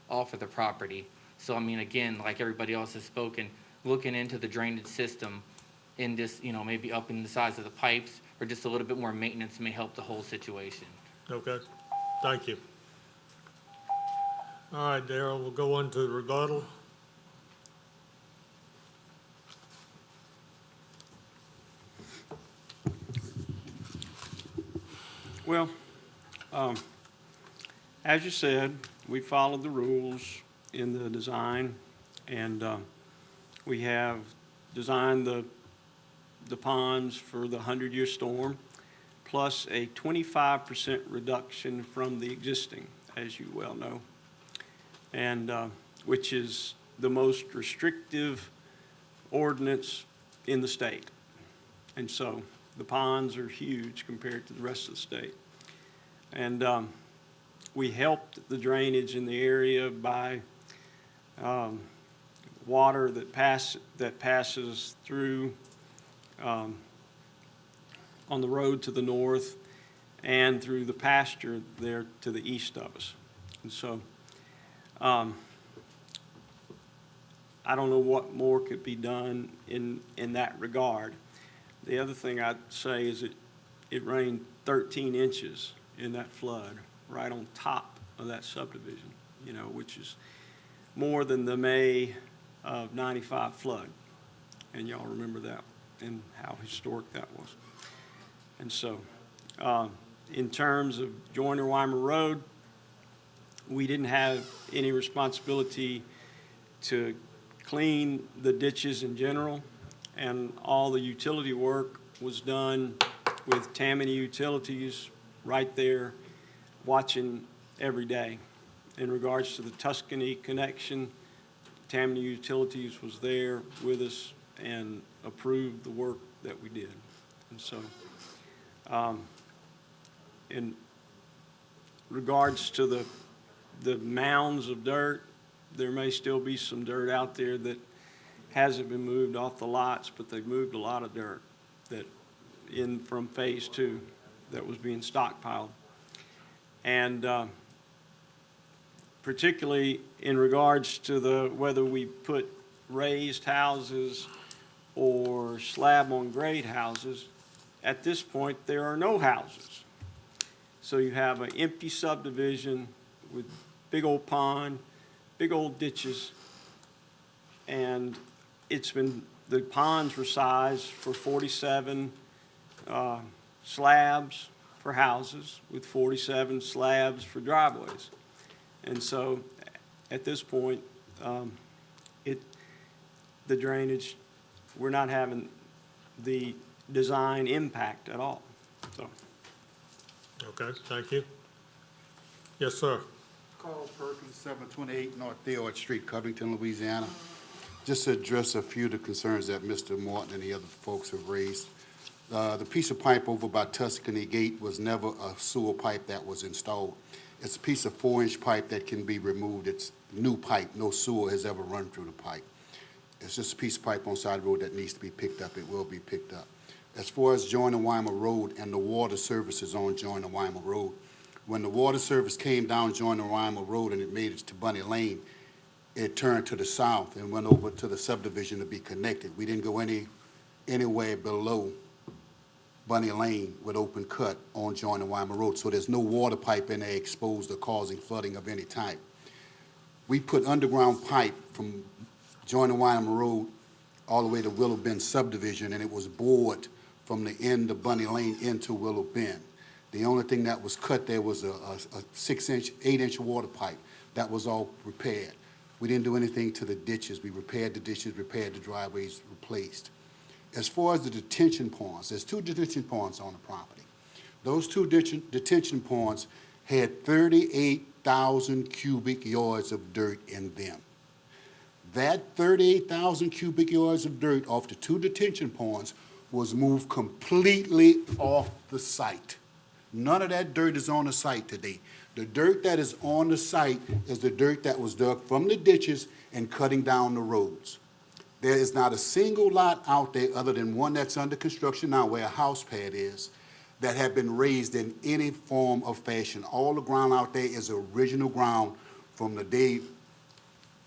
off of the property. So, again, like everybody else has spoken, looking into the drainage system in this, maybe upping the size of the pipes or just a little bit more maintenance may help the whole situation. Okay. Thank you. All right, Darrell, we'll go into the rebuttal. Well, as you said, we followed the rules in the design, and we have designed the ponds for the 100-year storm. plus a 25% reduction from the existing, as you well know, and which is the most restrictive ordinance in the state. And so the ponds are huge compared to the rest of the state. And we helped the drainage in the area by water that passes through on the road to the north and through the pasture there to the east of us. And so I don't know what more could be done in that regard. The other thing I'd say is it rained 13 inches in that flood right on top of that subdivision, you know, which is more than the May of '95 flood. And y'all remember that and how historic that was. And so in terms of Joyner-Weimer Road, we didn't have any responsibility to clean the ditches in general, and all the utility work was done with Tammany Utilities right there watching every day. In regards to the Tuscany connection, Tammany Utilities was there with us and approved the work that we did. And so in regards to the mounds of dirt, there may still be some dirt out there that hasn't been moved off the lots, but they've moved a lot of dirt that from phase 2 that was being stockpiled. And particularly in regards to whether we put raised houses or slab on grade houses, at this point there are no houses. So you have an empty subdivision with big old pond, big old ditches, and the ponds were sized for 47 slabs for houses with 47 slabs for driveways. And so at this point, the drainage, we're not having the design impact at all. So. Okay, thank you. Yes, sir. Carl Perkins, 728 North Theodore Street, Covington, Louisiana. Just to address a few of the concerns that Mr. Morton and the other folks have raised. The piece of pipe over by Tuscany Gate was never a sewer pipe that was installed. It's a piece of 4-inch pipe that can be removed. It's new pipe. No sewer has ever run through the pipe. It's just a piece of pipe on the side of the road that needs to be picked up. It will be picked up. As far as Joyner-Weimer Road and the water services on Joyner-Weimer Road, when the water service came down Joyner-Weimer Road and it made it to Bunny Lane, it turned to the south and went over to the subdivision to be connected. We didn't go anywhere below Bunny Lane with open cut on Joyner-Weimer Road, so there's no water pipe in there exposed or causing flooding of any type. We put underground pipe from Joyner-Weimer Road all the way to Willow Bend subdivision, and it was bored from the end of Bunny Lane into Willow Bend. The only thing that was cut there was a 6-inch, 8-inch water pipe. That was all repaired. We didn't do anything to the ditches. We repaired the ditches, repaired the driveways, replaced. As far as the detention ponds, there's 2 detention ponds on the property. Those 2 detention ponds had 38,000 cubic yards of dirt in them. That 38,000 cubic yards of dirt off the 2 detention ponds was moved completely off the site. None of that dirt is on the site today. The dirt that is on the site is the dirt that was dug from the ditches and cutting down the roads. There is not a single lot out there other than one that's under construction now where a house pad is that have been raised in any form of fashion. All the ground out there is original ground from the day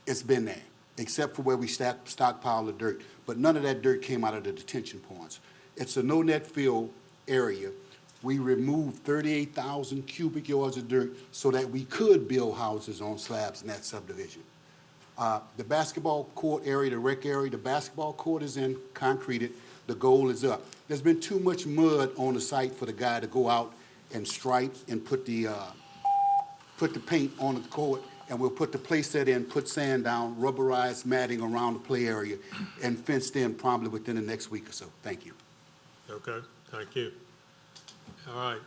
it's been there, except for where we stockpile the dirt. But none of that dirt came out of the detention ponds. It's a no-net fill area. We removed 38,000 cubic yards of dirt so that we could build houses on slabs in that subdivision. The basketball court area, the rec area, the basketball court is in, concreted. The goal is up. There's been too much mud on the site for the guy to go out and stripe and put the paint on the court, and we'll put the play set in, put sand down, rubberized matting around the play area, and fenced in probably within the next week or so. Thank you. Okay, thank you. All right.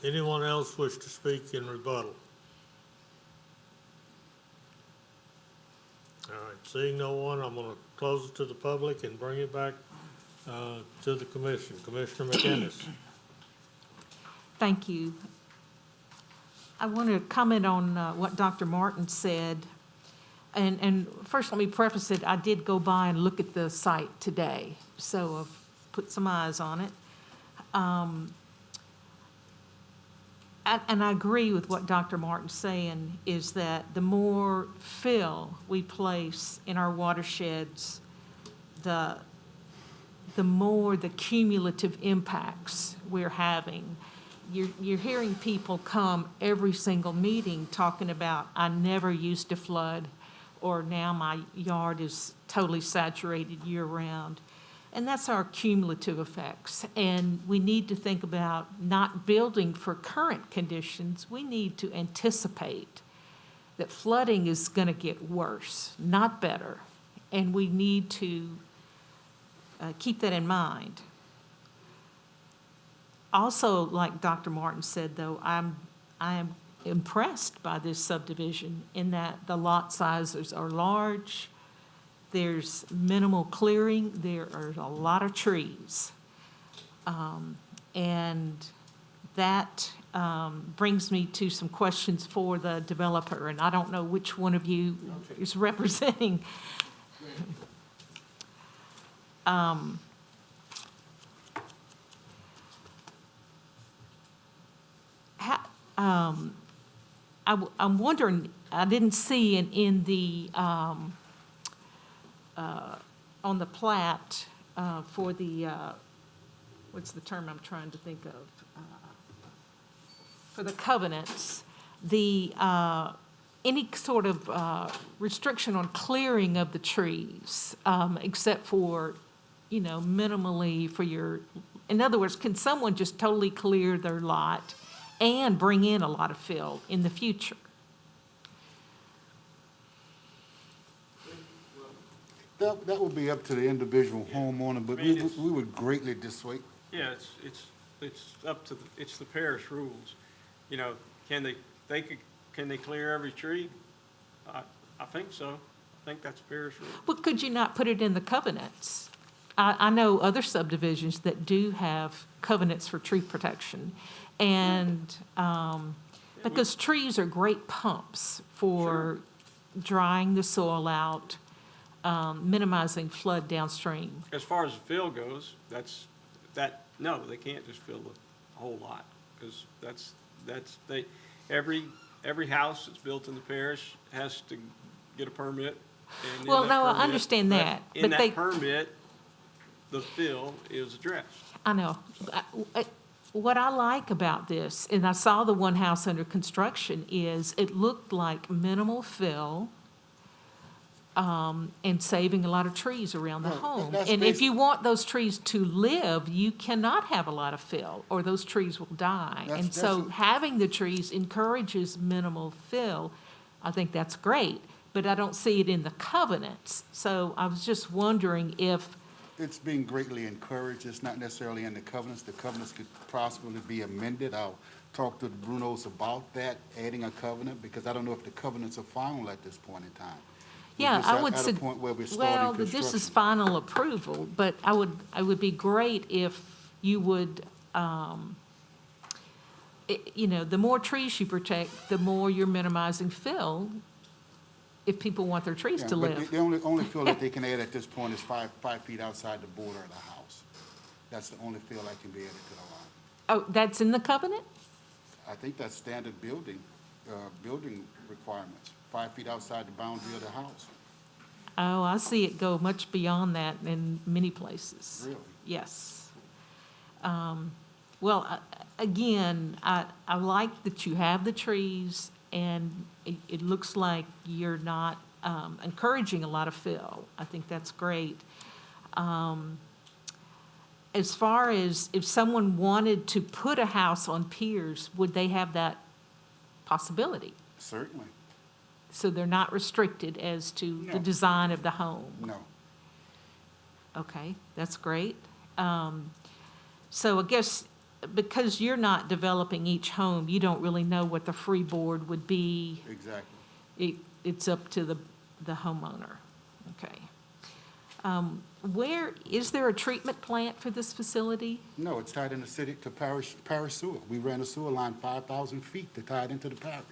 Anyone else wish to speak in rebuttal? All right, seeing no one, I'm going to close it to the public and bring it back to the commission. Commissioner McInnes. Thank you. I want to comment on what Dr. Martin said. And first, let me preface it, I did go by and look at the site today, so I've put some eyes on it. And I agree with what Dr. Martin's saying, is that the more fill we place in our watersheds, the more the cumulative impacts we're having. You're hearing people come every single meeting talking about, I never used to flood, or now my yard is totally saturated year-round. And that's our cumulative effects. And we need to think about not building for current conditions. We need to anticipate that flooding is going to get worse, not better. And we need to keep that in mind. Also, like Dr. Martin said, though, I am impressed by this subdivision in that the lot sizes are large. There's minimal clearing. There are a lot of trees. And that brings me to some questions for the developer. And I don't know which one of you is representing. I'm wondering, I didn't see in the on the plat for the, what's the term I'm trying to think of? For the covenants, the, any sort of restriction on clearing of the trees, except for, you know, minimally for your, in other words, can someone just totally clear their lot and bring in a lot of fill in the future? That would be up to the individual homeowner, but we would greatly dissuade. Yeah, it's up to, it's the parish rules. You know, can they clear every tree? I think so. I think that's parish rule. But could you not put it in the covenants? I know other subdivisions that do have covenants for tree protection. And because trees are great pumps for drying the soil out, minimizing flood downstream. As far as the fill goes, no, they can't just fill the whole lot, because every house that's built in the parish has to get a permit. And Well, in that no, I permit- understand that, In but that they- permit, the fill is addressed. I know. What I like about this, and I saw the one house under construction, is it looked like minimal fill, and saving a lot of trees around the home. that's And if basi- you want those trees to live, you cannot have a lot of fill, or those trees will die. That's- And so that's a- having the trees encourages minimal fill. I think that's great, but I don't see it in the covenants. So I was just wondering if, It's being greatly encouraged. It's not necessarily in the covenants. The covenants could possibly be amended. I'll talk to the Brunos about that, adding a covenant, because I don't know if the covenants are final at this point in time. We're yeah, just I would at a say, point where we're well, starting this is construction. final approval, but I would be great if you would, you know, the more trees you protect, the more you're minimizing fill if people want their trees Yeah, to but live. the only fill that they can add at this point is 5 feet outside the border of the house. That's the only fill that can be added to the lot. Oh, that's in the covenant? I think that's standard building requirements, 5 feet outside the boundary of the house. Oh, I see it go much beyond that in many places. Really? Yes. Well, again, I like that you have the trees, and it looks like you're not encouraging a lot of fill. I think that's great. As far as if someone wanted to put a house on piers, would they have that possibility? Certainly, So they're not restricted as to the No. design of the home? no. Okay, that's great. So I guess because you're not developing each home, you don't really know what the freeboard would be. Exactly. It's up to the homeowner. Okay. Where, is there a treatment plant for this facility? No, it's tied in the city to parish sewer. We ran a sewer line 5,000 feet to tie it into the parish.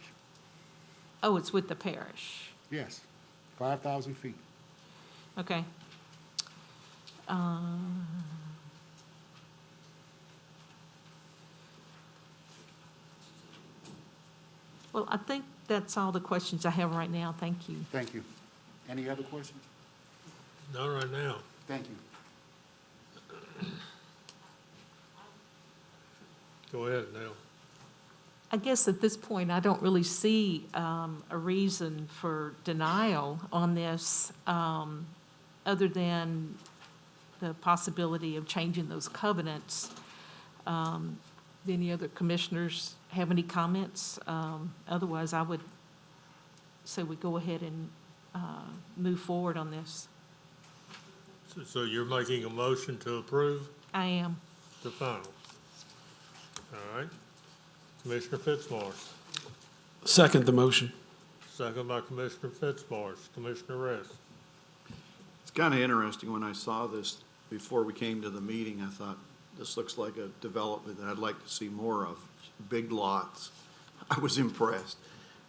Oh, it's with the parish. Yes, 5,000 feet. Okay. Well, I think that's all the questions I have right now. Thank you. Thank you. Any other questions? Not right now. Thank you. Go ahead, Nell. I guess at this point, I don't really see a reason for denial on this, other than the possibility of changing those covenants. Any other commissioners have any comments? Otherwise, I would say we go ahead and move forward on this. So you're making a motion to approve I am. the final? All right. Commissioner Fitzmaurice, Second the motion. second by Commissioner Fitzmaurice. Commissioner Rest. It's kind of interesting, when I saw this before we came to the meeting, I thought, this looks like a development that I'd like to see more of, big lots. I was impressed.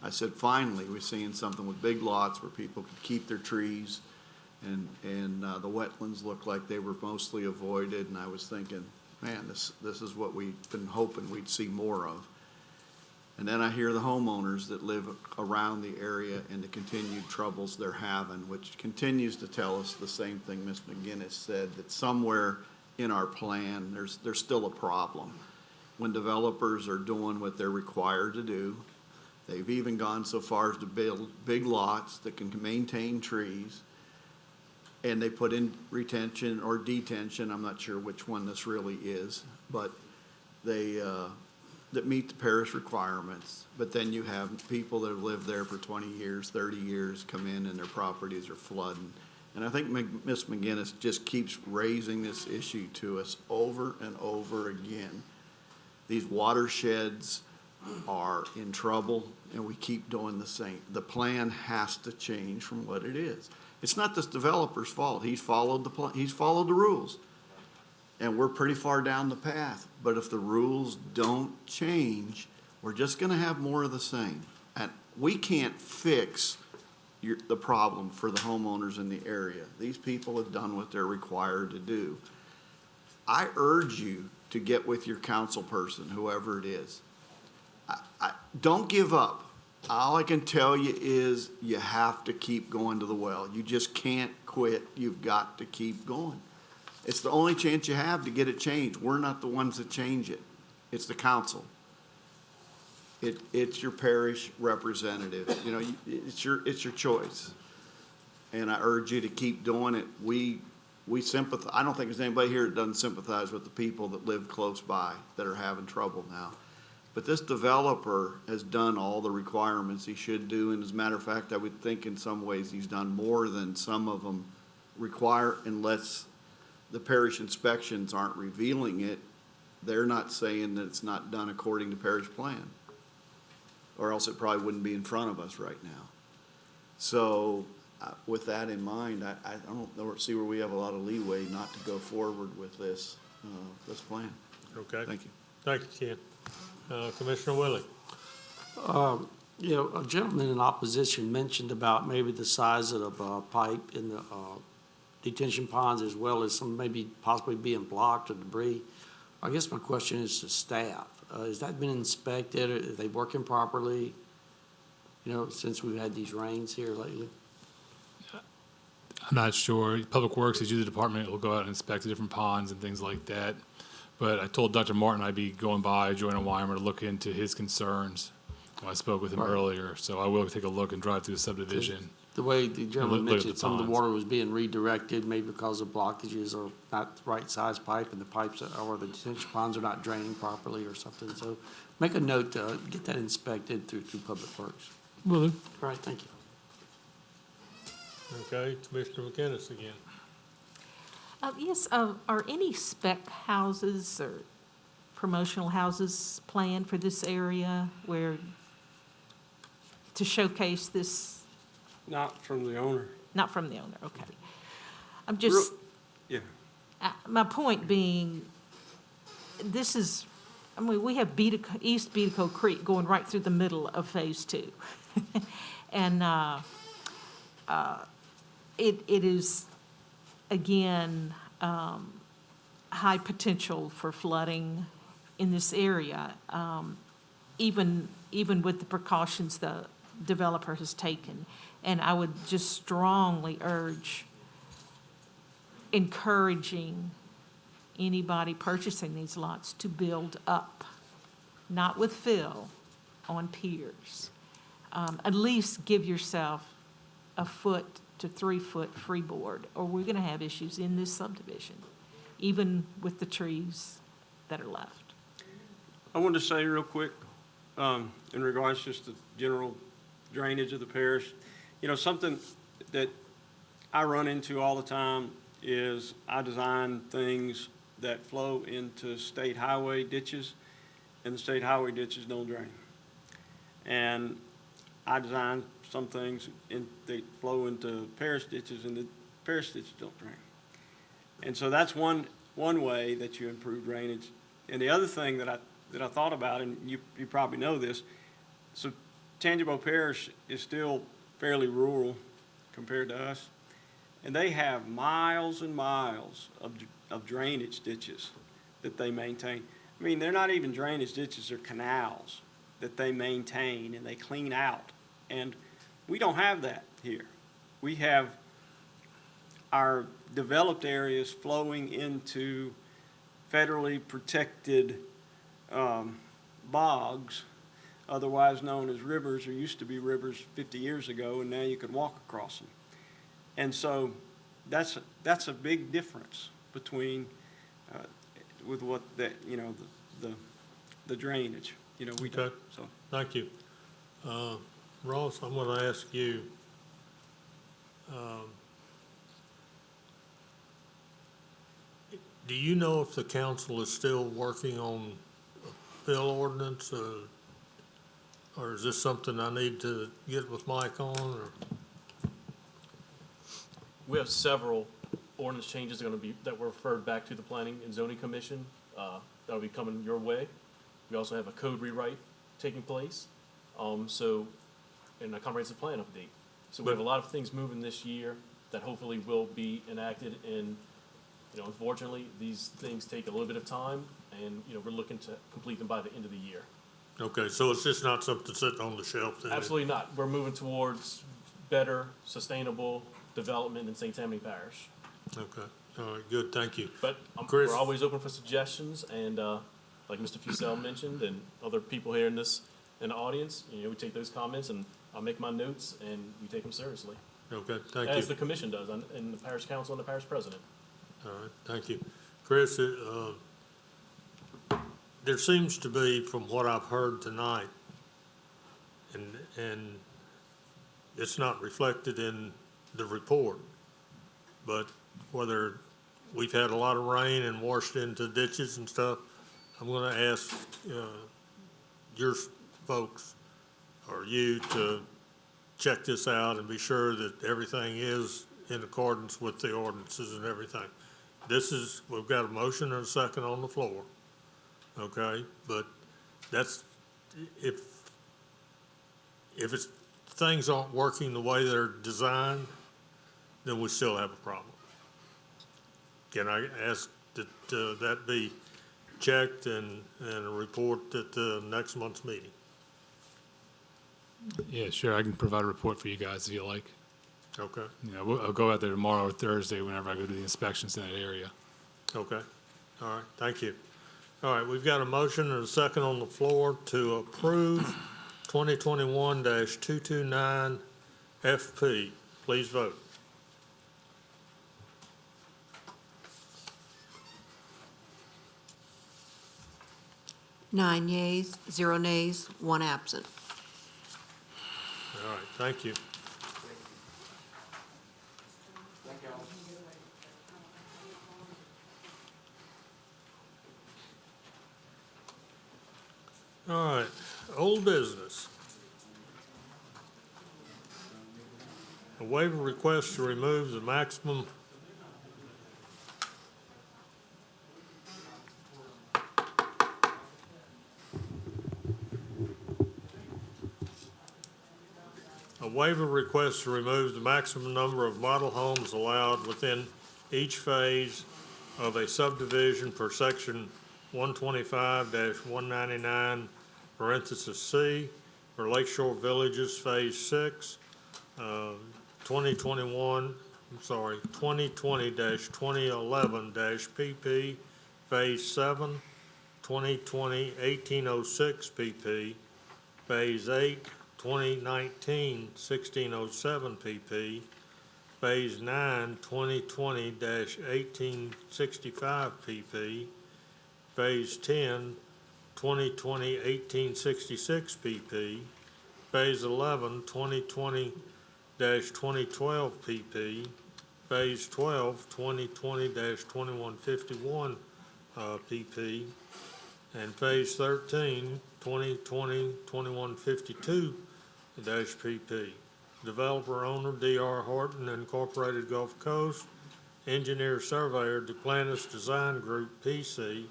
I said, finally, we're seeing something with big lots where people could keep their trees, and the wetlands looked like they were mostly avoided, and I was thinking, man, this is what we've been hoping we'd see more of. And then I hear the homeowners that live around the area and the continued troubles they're having, which continues to tell us the same thing Ms. McGinnis said, that somewhere in our plan, there's still a problem. When developers are doing what they're required to do, they've even gone so far as to build big lots that can maintain trees, and they put in retention or detention, I'm not sure which one this really is, but they, that meet the parish requirements. But then you have people that have lived there for 20 years, 30 years, come in and their properties are flooding. And I think Ms. McGinnis just keeps raising this issue to us over and over again. These watersheds are in trouble, and we keep doing the same. The plan has to change from what it is. It's not this developer's fault. He's followed the rules. And we're pretty far down the path. But if the rules don't change, we're just gonna have more of the same. And we can't fix the problem for the homeowners in the area. These people have done what they're required to do. I urge you to get with your council person, whoever it is. Don't give up. All I can tell you is you have to keep going to the well. You just can't quit. You've got to keep going. It's the only chance you have to get it changed. We're not the ones that change it. It's the council. It's your parish representative. You know, it's your choice. And I urge you to keep doing it. We sympathize. I don't think there's anybody here that doesn't sympathize with the people that live close by that are having trouble now. But this developer has done all the requirements he should do, and as a matter of fact, I would think in some ways he's done more than some of them require, unless the parish inspections aren't revealing it. They're not saying that it's not done according to parish plan, or else it probably wouldn't be in front of us right now. So with that in mind, I don't see where we have a lot of leeway not to go forward with this plan. Okay. Thank you. Thank you, Ken. Commissioner Willie. You know, a gentleman in opposition mentioned about maybe the size of the pipe in the detention ponds, as well as some maybe possibly being blocked or debris. I guess my question is to staff. Has that been inspected? Are they working properly? You know, since we've had these rains here lately? I'm not sure. Public Works is usually the department that will go out and inspect the different ponds and things like that. But I told Dr. Martin I'd be going by, joining Weimer, to look into his concerns. I spoke with him earlier, so I will take a look and drive through the subdivision. The way the gentleman Look at mentioned, the some of the ponds. water was being redirected, maybe because of blockages or not the right size pipe, and the pipes or the detention ponds are not draining properly or something. So make a note to get that inspected through Public Works. Will do. All right, thank you. Okay, Commissioner McInnes again. Yes, are any spec houses or promotional houses planned for this area where, to showcase this? Not from the owner. Not from the owner, okay. I'm just, Yeah. my point being, this is, I mean, we have East Beatico Creek going right through the middle of Phase 2. And it is, again, high potential for flooding in this area, even with the precautions the developer has taken. And I would just strongly urge encouraging anybody purchasing these lots to build up, not with fill, on piers. At least give yourself a 4 to 3 foot freeboard, or we're gonna have issues in this subdivision, even with the trees that are left. I wanted to say real quick, in regards just to general drainage of the parish, you know, something that I run into all the time is I design things that flow into state highway ditches, and the state highway ditches don't drain. And I design some things that flow into parish ditches, and the parish ditches don't drain. And so that's one way that you improve drainage. And the other thing that I thought about, and you probably know this, so Tangible Parish is still fairly rural compared to us, and they have miles and miles of drainage ditches that they maintain. I mean, they're not even drainage ditches, they're canals that they maintain and they clean out. And we don't have that here. We have our developed areas flowing into federally protected bogs, otherwise known as rivers, or used to be rivers 50 years ago, and now you can walk across them. And so that's a big difference between with what that, you know, the drainage, you know, we Okay. do. So Thank you. Ross, I'm going to ask you, do you know if the council is still working on a bill ordinance, or is this something I need to get with Mike on, or? We have several ordinance changes that were referred back to the Planning and Zoning Commission. That'll be coming your way. We also have a code rewrite taking place, and a comprehensive plan update. So we have a lot of things moving this year that hopefully will be enacted, and, you know, unfortunately, these things take a little bit of time, and, you know, we're looking to complete them by the end of the year. Okay, so it's just not something sitting on the shelf then? Absolutely not. We're moving towards better, sustainable development in St. Tammany Parish. Okay, all right, good, thank you. But Chris? we're always open for suggestions, and like Mr. Fussell mentioned, and other people here in the audience, you know, we take those comments, and I'll make my notes, and we take them seriously. Okay, thank you. As the commission does, and the parish council and the parish president. All right, thank you. Chris, there seems to be, from what I've heard tonight, and it's not reflected in the report, but whether we've had a lot of rain and washed into ditches and stuff, I'm gonna ask your folks or you to check this out and be sure that everything is in accordance with the ordinances and everything. We've got a motion and a second on the floor, okay? But that's, if things aren't working the way they're designed, then we still have a problem. Can I ask that that be checked and a report at the next month's meeting? Yeah, sure, I can provide a report for you guys if you like. Okay, Yeah, I'll go out there tomorrow or Thursday whenever I go do the inspections in that area. okay. All right, thank you. All right, we've got a motion and a second on the floor to approve 2021-229 FP. Please vote. Nine yeas, 0 nays, 1 absent. All right, thank you. All right, old business. A waiver request to remove the maximum number of model homes allowed within each phase of a subdivision per section 125-199, parenthesis C, for Lakeshore Villages Phase 6, 2020-2011-PP, Phase 7, 2020-1806 PP, Phase 8, 2019-1607 PP, Phase 9, 2020-1865 PP, Phase 10, 2020-1866 PP, Phase 11, 2020-2012 PP, Phase 12, 2020-2151 PP, and Phase 13, 2020-2152 PP. Developer owner D.R. Horton Incorporated Gulf Coast, engineer surveyor Duplantis Design Group PC,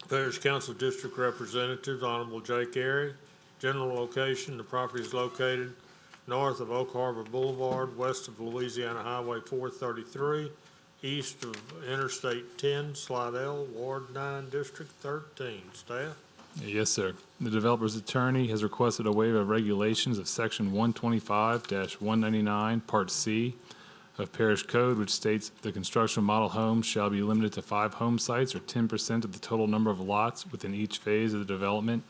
Parish Council District Representative Honorable Jake Airy. General location, the property is located north of Oak Harbor Boulevard, west of Louisiana Highway 433, east of Interstate 10, Slidell, Ward 9, District 13. Staff? Yes, sir. The developer's attorney has requested a waiver of regulations of Section 125-199, Part C of Parish Code, which states the construction of model homes shall be limited to 5 home sites or 10% of the total number of lots within each phase of the development,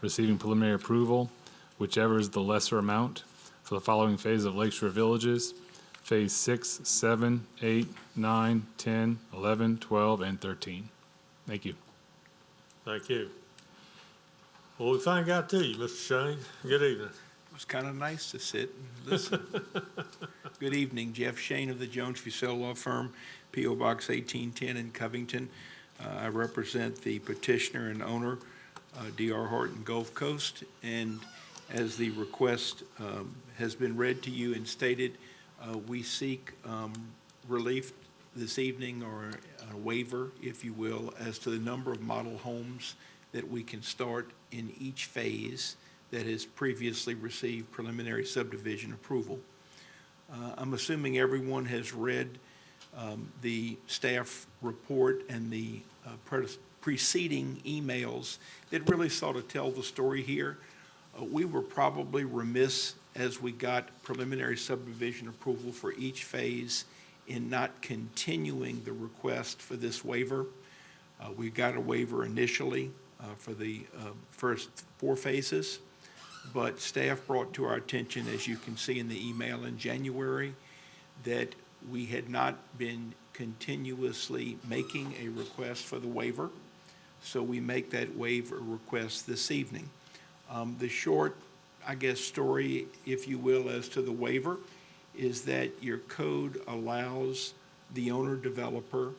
receiving preliminary approval, whichever is the lesser amount, for the following phases of Lakeshore Villages, Phase 6, 7, 8, 9, 10, 11, 12, and 13. Thank you. Thank you. Well, we finally got to you, Mr. Shane. Good evening. It was kind of nice to sit and listen. Good evening, Jeff Shane of the Jones Fussell Law Firm, P.O. Box 1810 in Covington. I represent the petitioner and owner, D.R. Horton Gulf Coast, and as the request has been read to you and stated, we seek relief this evening, or a waiver, if you will, as to the number of model homes that we can start in each phase that has previously received preliminary subdivision approval. I'm assuming everyone has read the staff report and the preceding emails that really sort of tell the story here. We were probably remiss as we got preliminary subdivision approval for each phase in not continuing the request for this waiver. We got a waiver initially for the first 4 phases, but staff brought to our attention, as you can see in the email in January, that we had not been continuously making a request for the waiver, so we make that waiver request this evening. The short, I guess, story, if you will, as to the waiver is that your code allows the owner-developer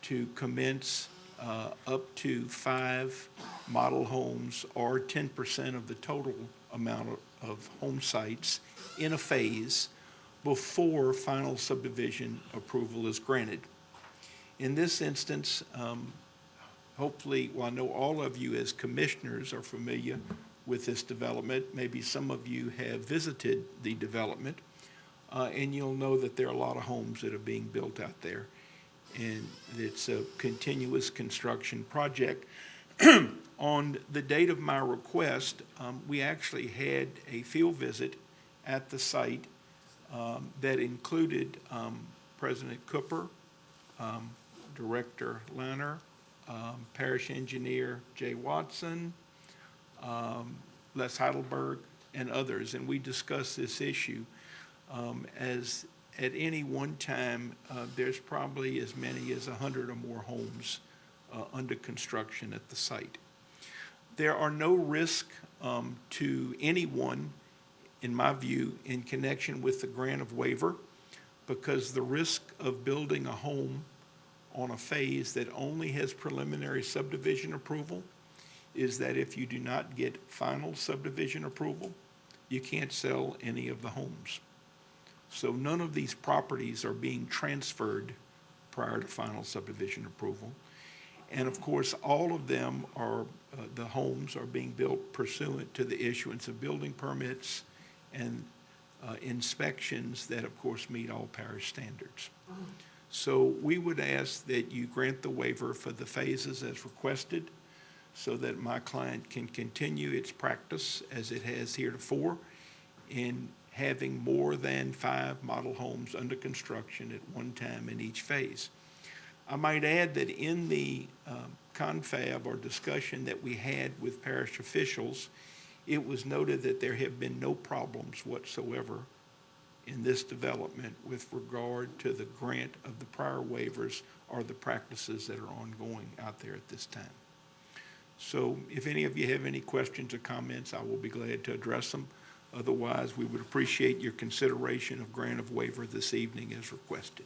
to commence up to 5 model homes or 10% of the total amount of home sites in a phase before final subdivision approval is granted. In this instance, hopefully, well, I know all of you as commissioners are familiar with this development. Maybe some of you have visited the development, and you'll know that there are a lot of homes that are being built out there. And it's a continuous construction project. On the date of my request, we actually had a field visit at the site that included President Cooper, Director Lanner, Parish Engineer Jay Watson, Les Heidelberg, and others. And we discussed this issue as at any one time, there's probably as many as 100 or more homes under construction at the site. There are no risk to anyone, in my view, in connection with the grant of waiver, because the risk of building a home on a phase that only has preliminary subdivision approval is that if you do not get final subdivision approval, you can't sell any of the homes. So none of these properties are being transferred prior to final subdivision approval. And of course, all of them are, the homes are being built pursuant to the issuance of building permits and inspections that of course meet all parish standards. So we would ask that you grant the waiver for the phases as requested so that my client can continue its practice as it has heretofore in having more than 5 model homes under construction at one time in each phase. I might add that in the confab or discussion that we had with parish officials, it was noted that there have been no problems whatsoever in this development with regard to the grant of the prior waivers or the practices that are ongoing out there at this time. So if any of you have any questions or comments, I will be glad to address them. Otherwise, we would appreciate your consideration of grant of waiver this evening as requested.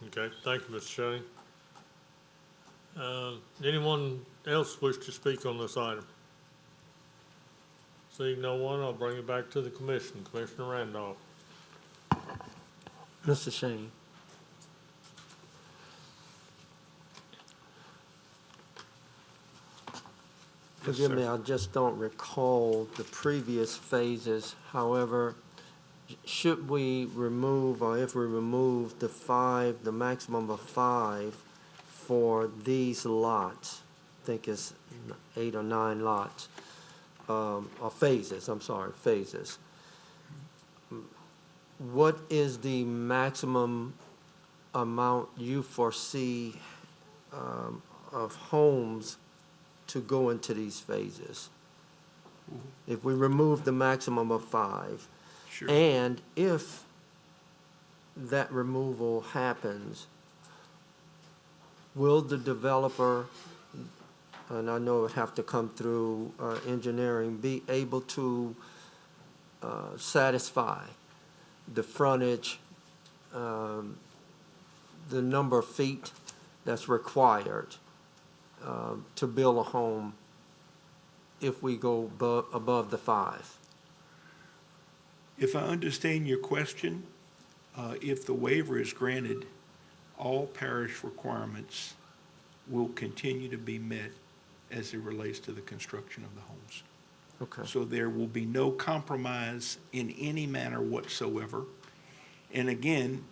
Okay, thank you, Mr. Shane. Anyone else wish to speak on this item? Seeing no one, I'll bring it back to the commission. Commissioner Randolph. Mr. Shane. Forgive me, I just don't recall the previous phases. However, should we remove, or if we remove the maximum of 5 for these lots, I think it's 8 or 9 lots, or phases, I'm sorry, phases. What is the maximum amount you foresee of homes to go into these phases? If we remove the maximum of 5, Sure. and if that removal happens, will the developer, and I know it would have to come through engineering, be able to satisfy the frontage, the number of feet that's required to build a home if we go above the 5? If I understand your question, if the waiver is granted, all parish requirements will continue to be met as it relates to the construction of the homes. Okay. So there will be no compromise in any manner whatsoever. And again,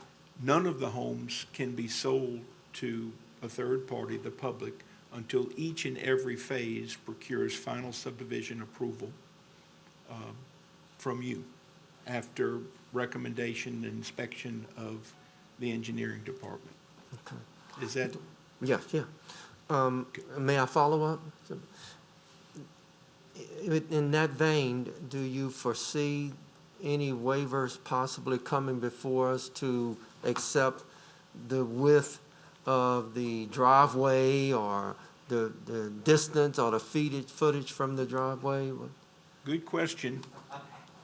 none of the homes can be sold to a third party, the public, until each and every phase procures final subdivision approval from you after recommendation and inspection of the engineering department. Okay. Is that? Yes, yeah. May I follow up? In that vein, do you foresee any waivers possibly coming before us to accept the width of the driveway or the distance or the footage from the driveway? Good question,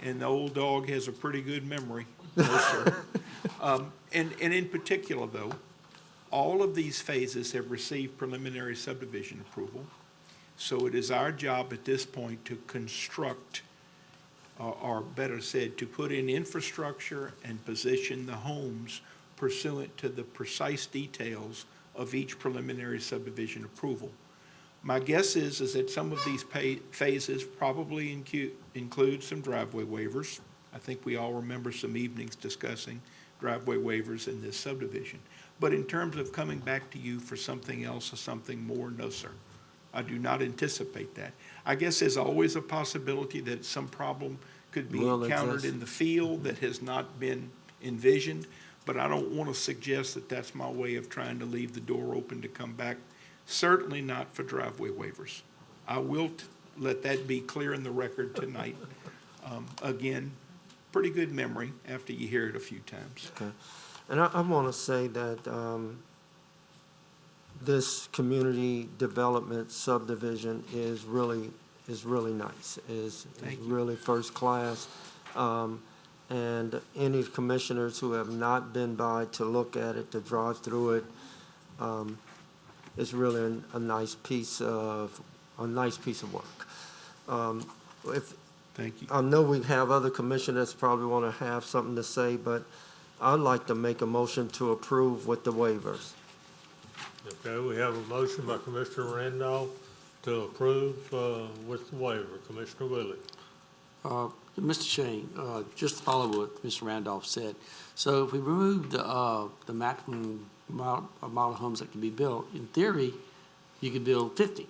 and the old dog has a pretty good memory. No, sir. And in particular, though, all of these phases have received preliminary subdivision approval. So it is our job at this point to construct, or better said, to put in infrastructure and position the homes pursuant to the precise details of each preliminary subdivision approval. My guess is that some of these phases probably include some driveway waivers. I think we all remember some evenings discussing driveway waivers in this subdivision. But in terms of coming back to you for something else or something more, no, sir. I do not anticipate that. I guess there's always a possibility that some problem could be encountered in the field that has not been envisioned, but I don't want to suggest that that's my way of trying to leave the door open to come back. Certainly not for driveway waivers. I will let that be clear in the record tonight. Again, pretty good memory after you hear it a few times. Okay. And I want to say that this community development subdivision is really nice. Is really first class. And any commissioners who have not been by to look at it, to drive through it, it's really a nice piece of a nice piece of work. If, Thank you. I know we have other commissioners probably want to have something to say, but I'd like to make a motion to approve with the waivers. Okay, we have a motion by Commissioner Randolph to approve with the waiver. Commissioner Willie. Mr. Shane, just to follow what Mr. Randolph said, so if we remove the maximum amount of homes that can be built, in theory, you could build 50.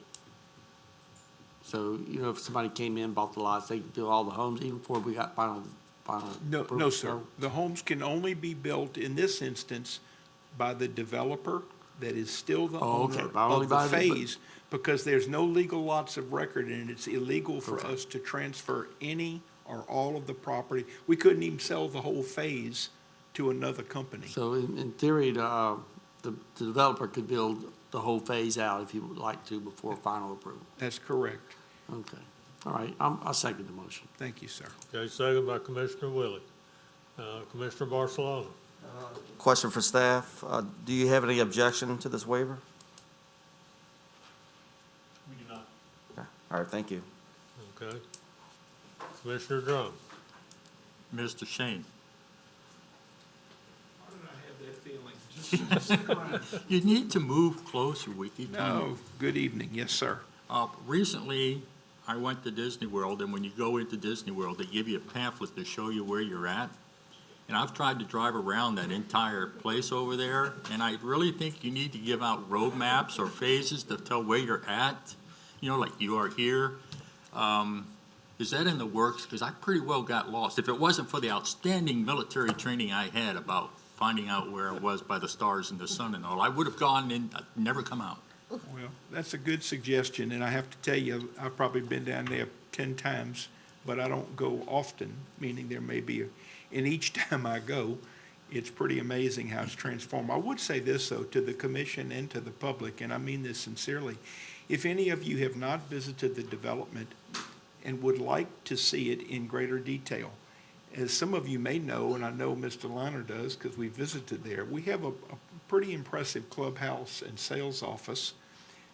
So, if somebody came in, bought the lots, they could build all the homes even before we got final. No, approval. no, sir. The homes can only be built in this instance by the developer that is still the owner of the phase, because there's no legal lots of record, and it's illegal for us to transfer any or all of the property. We couldn't even sell the whole phase to another company. So in theory, the developer could build the whole phase out if he would like to before final approval. That's correct. Okay. All right. I'll second the motion. Thank you, sir. Okay, second by Commissioner Willie. Commissioner Barcelona. Question for staff. Do you have any objection to this waiver? We do not. Okay. All right, thank you. Okay. Commissioner Drum. Mr. Shane. Why did I have that feeling? You need to move closer with you. No. Good evening. Yes, sir. Recently, I went to Disney World, and when you go into Disney World, they give you a pamphlet to show you where you're at. And I've tried to drive around that entire place over there, and I really think you need to give out road maps or phases to tell where you're at, like you are here. Is that in the works? Because I pretty well got lost. If it wasn't for the outstanding military training I had about finding out where I was by the stars and the sun and all, I would have gone and never come out. Well, that's a good suggestion, and I have to tell you, I've probably been down there 10 times, but I don't go often, meaning there may be and each time I go, it's pretty amazing how it's transformed. I would say this, though, to the commission and to the public, and I mean this sincerely. If any of you have not visited the development and would like to see it in greater detail, as some of you may know, and I know Mr. Liner does because we visited there, we have a pretty impressive clubhouse and sales office,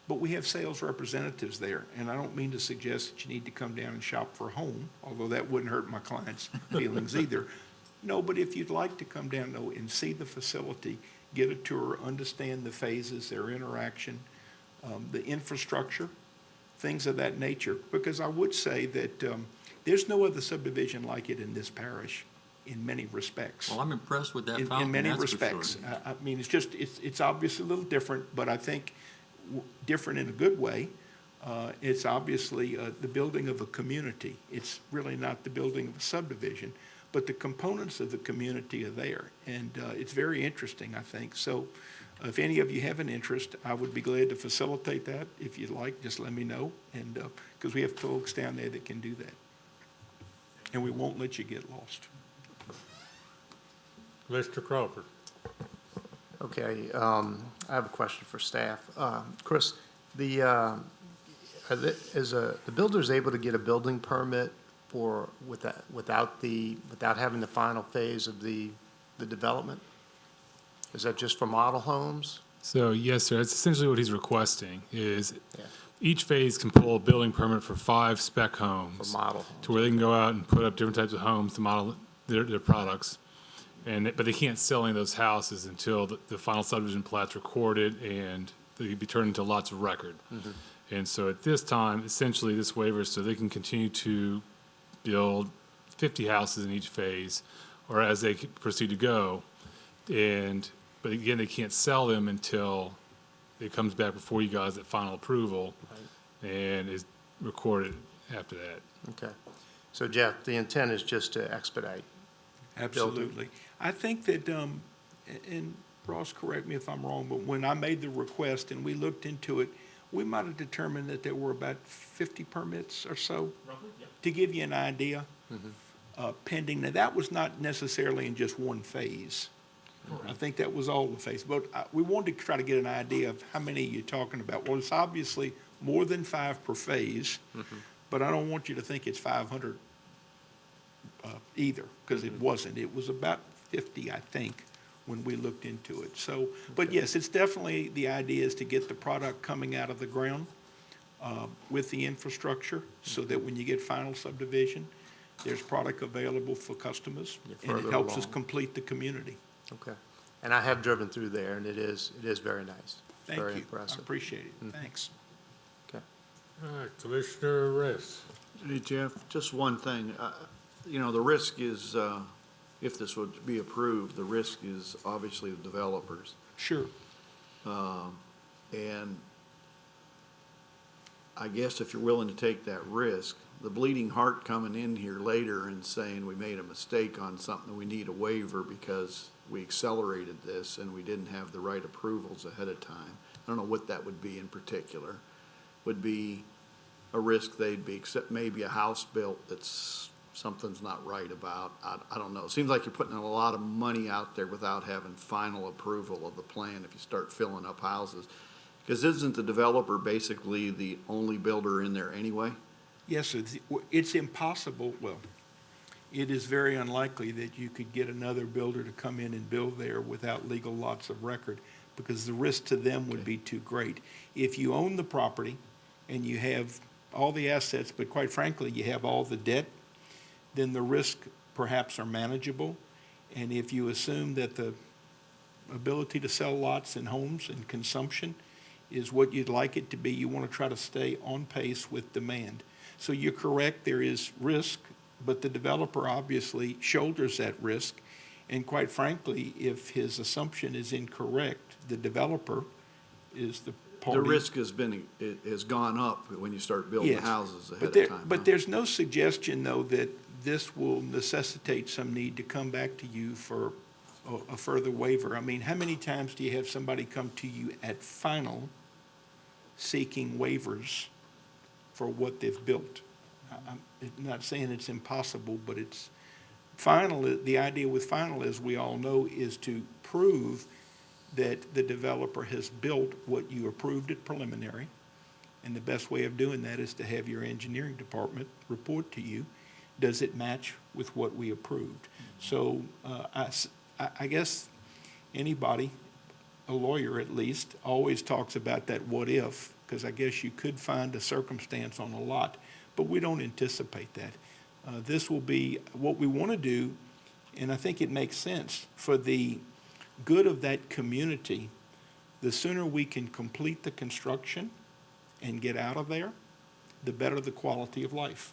but we have sales representatives there. And I don't mean to suggest that you need to come down and shop for a home, although that wouldn't hurt my clients' feelings either. No, but if you'd like to come down though and see the facility, get a tour, understand the phases, their interaction, the infrastructure, things of that nature, because I would say that there's no other subdivision like it in this parish in many respects. Well, I'm impressed with that In fountain, many that's for sure. respects. I mean, it's obviously a little different, but I think different in a good way. It's obviously the building of a community. It's really not the building of a subdivision, but the components of the community are there. And it's very interesting, I think. So if any of you have an interest, I would be glad to facilitate that. If you'd like, just let me know. And because we have folks down there that can do that. And we won't let you get lost. Mr. Crawford. Okay, I have a question for staff. Chris, the builder's able to get a building permit without having the final phase of the development? Is that just for model homes? So, yes, sir, that's essentially what he's requesting, is each phase can pull a building permit for 5 spec homes. For model homes. To where they can go out and put up different types of homes to model their products. But they can't sell any of those houses until the final subdivision plat's recorded and they be turned into lots of record. Mm-hmm. And so at this time, essentially this waiver is so they can continue to build 50 houses in each phase, or as they proceed to go. But again, they can't sell them until it comes back before you guys at final approval and is recorded after that. Okay. So Jeff, the intent is just to expedite. Absolutely. I think that, and Ross, correct me if I'm wrong, but when I made the request and we looked into it, we might have determined that there were about 50 permits or so. Roughly, yep. To give you an idea, pending. Now, that was not necessarily in just one phase. I think that was all the phase. But we wanted to try to get an idea of how many you're talking about. Well, it's obviously more than 5 per phase, but I don't want you to think it's 500 either, because it wasn't. It was about 50, I think, when we looked into it. So, but yes, it's definitely, the idea is to get the product coming out of the ground with the infrastructure so that when you get final subdivision, there's product available for customers, You're and it further helps us along. complete the community. Okay. And I have driven through there, and it is very nice. Thank Very you. impressive. I appreciate it. Thanks. Okay. All right, Commissioner Rist. Hey, Jeff, just one thing. You know, the risk is, if this would be approved, the risk is obviously the developers. Sure. And I guess if you're willing to take that risk, the bleeding heart coming in here later and saying we made a mistake on something, we need a waiver because we accelerated this and we didn't have the right approvals ahead of time. I don't know what that would be in particular. Would be a risk they'd be, except maybe a house built that's, something's not right about. I don't know. It seems like you're putting a lot of money out there without having final approval of the plan if you start filling up houses. Because isn't the developer basically the only builder in there anyway? Yes, it's impossible, well, it is very unlikely that you could get another builder to come in and build there without legal lots of record, because the risk to them would be too great. If you own the property and you have all the assets, but quite frankly, you have all the debt, then the risk perhaps are manageable. And if you assume that the ability to sell lots and homes and consumption is what you'd like it to be, you want to try to stay on pace with demand. So you're correct, there is risk, but the developer obviously shoulders that risk. And quite frankly, if his assumption is incorrect, the developer is the party. The risk has gone up when you start building Yes. houses ahead But of time. But there's no suggestion, though, that this will necessitate some need to come back to you for a further waiver. I mean, how many times do you have somebody come to you at final seeking waivers for what they've built? I'm not saying it's impossible, but it's final. The idea with final, as we all know, is to prove that the developer has built what you approved at preliminary. And the best way of doing that is to have your engineering department report to you, does it match with what we approved? So I guess anybody, a lawyer at least, always talks about that what if, because I guess you could find a circumstance on a lot, but we don't anticipate that. This will be what we want to do, and I think it makes sense for the good of that community. The sooner we can complete the construction and get out of there, the better the quality of life.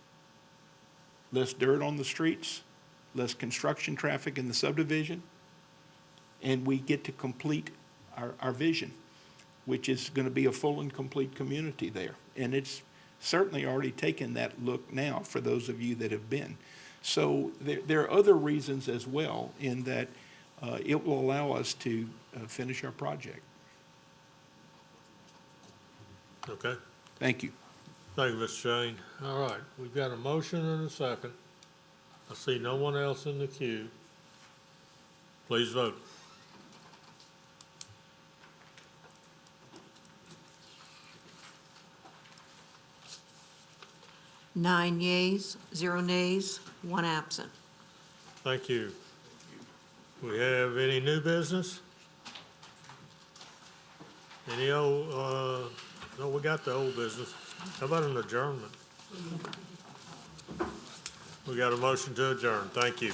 Less dirt on the streets, less construction traffic in the subdivision, and we get to complete our vision, which is going to be a full and complete community there. And it's certainly already taken that look now for those of you that have been. So there are other reasons as well in that it will allow us to finish our project. Okay. Thank you. Thank you, Mr. Shane. All right, we've got a motion and a second. I see no one else in the queue. Please vote. Nine yeas, 0 nays, 1 absent. Thank you. We have any new business? Any old, no, we got the old business. How about an adjournment? We got a motion to adjourn. Thank you.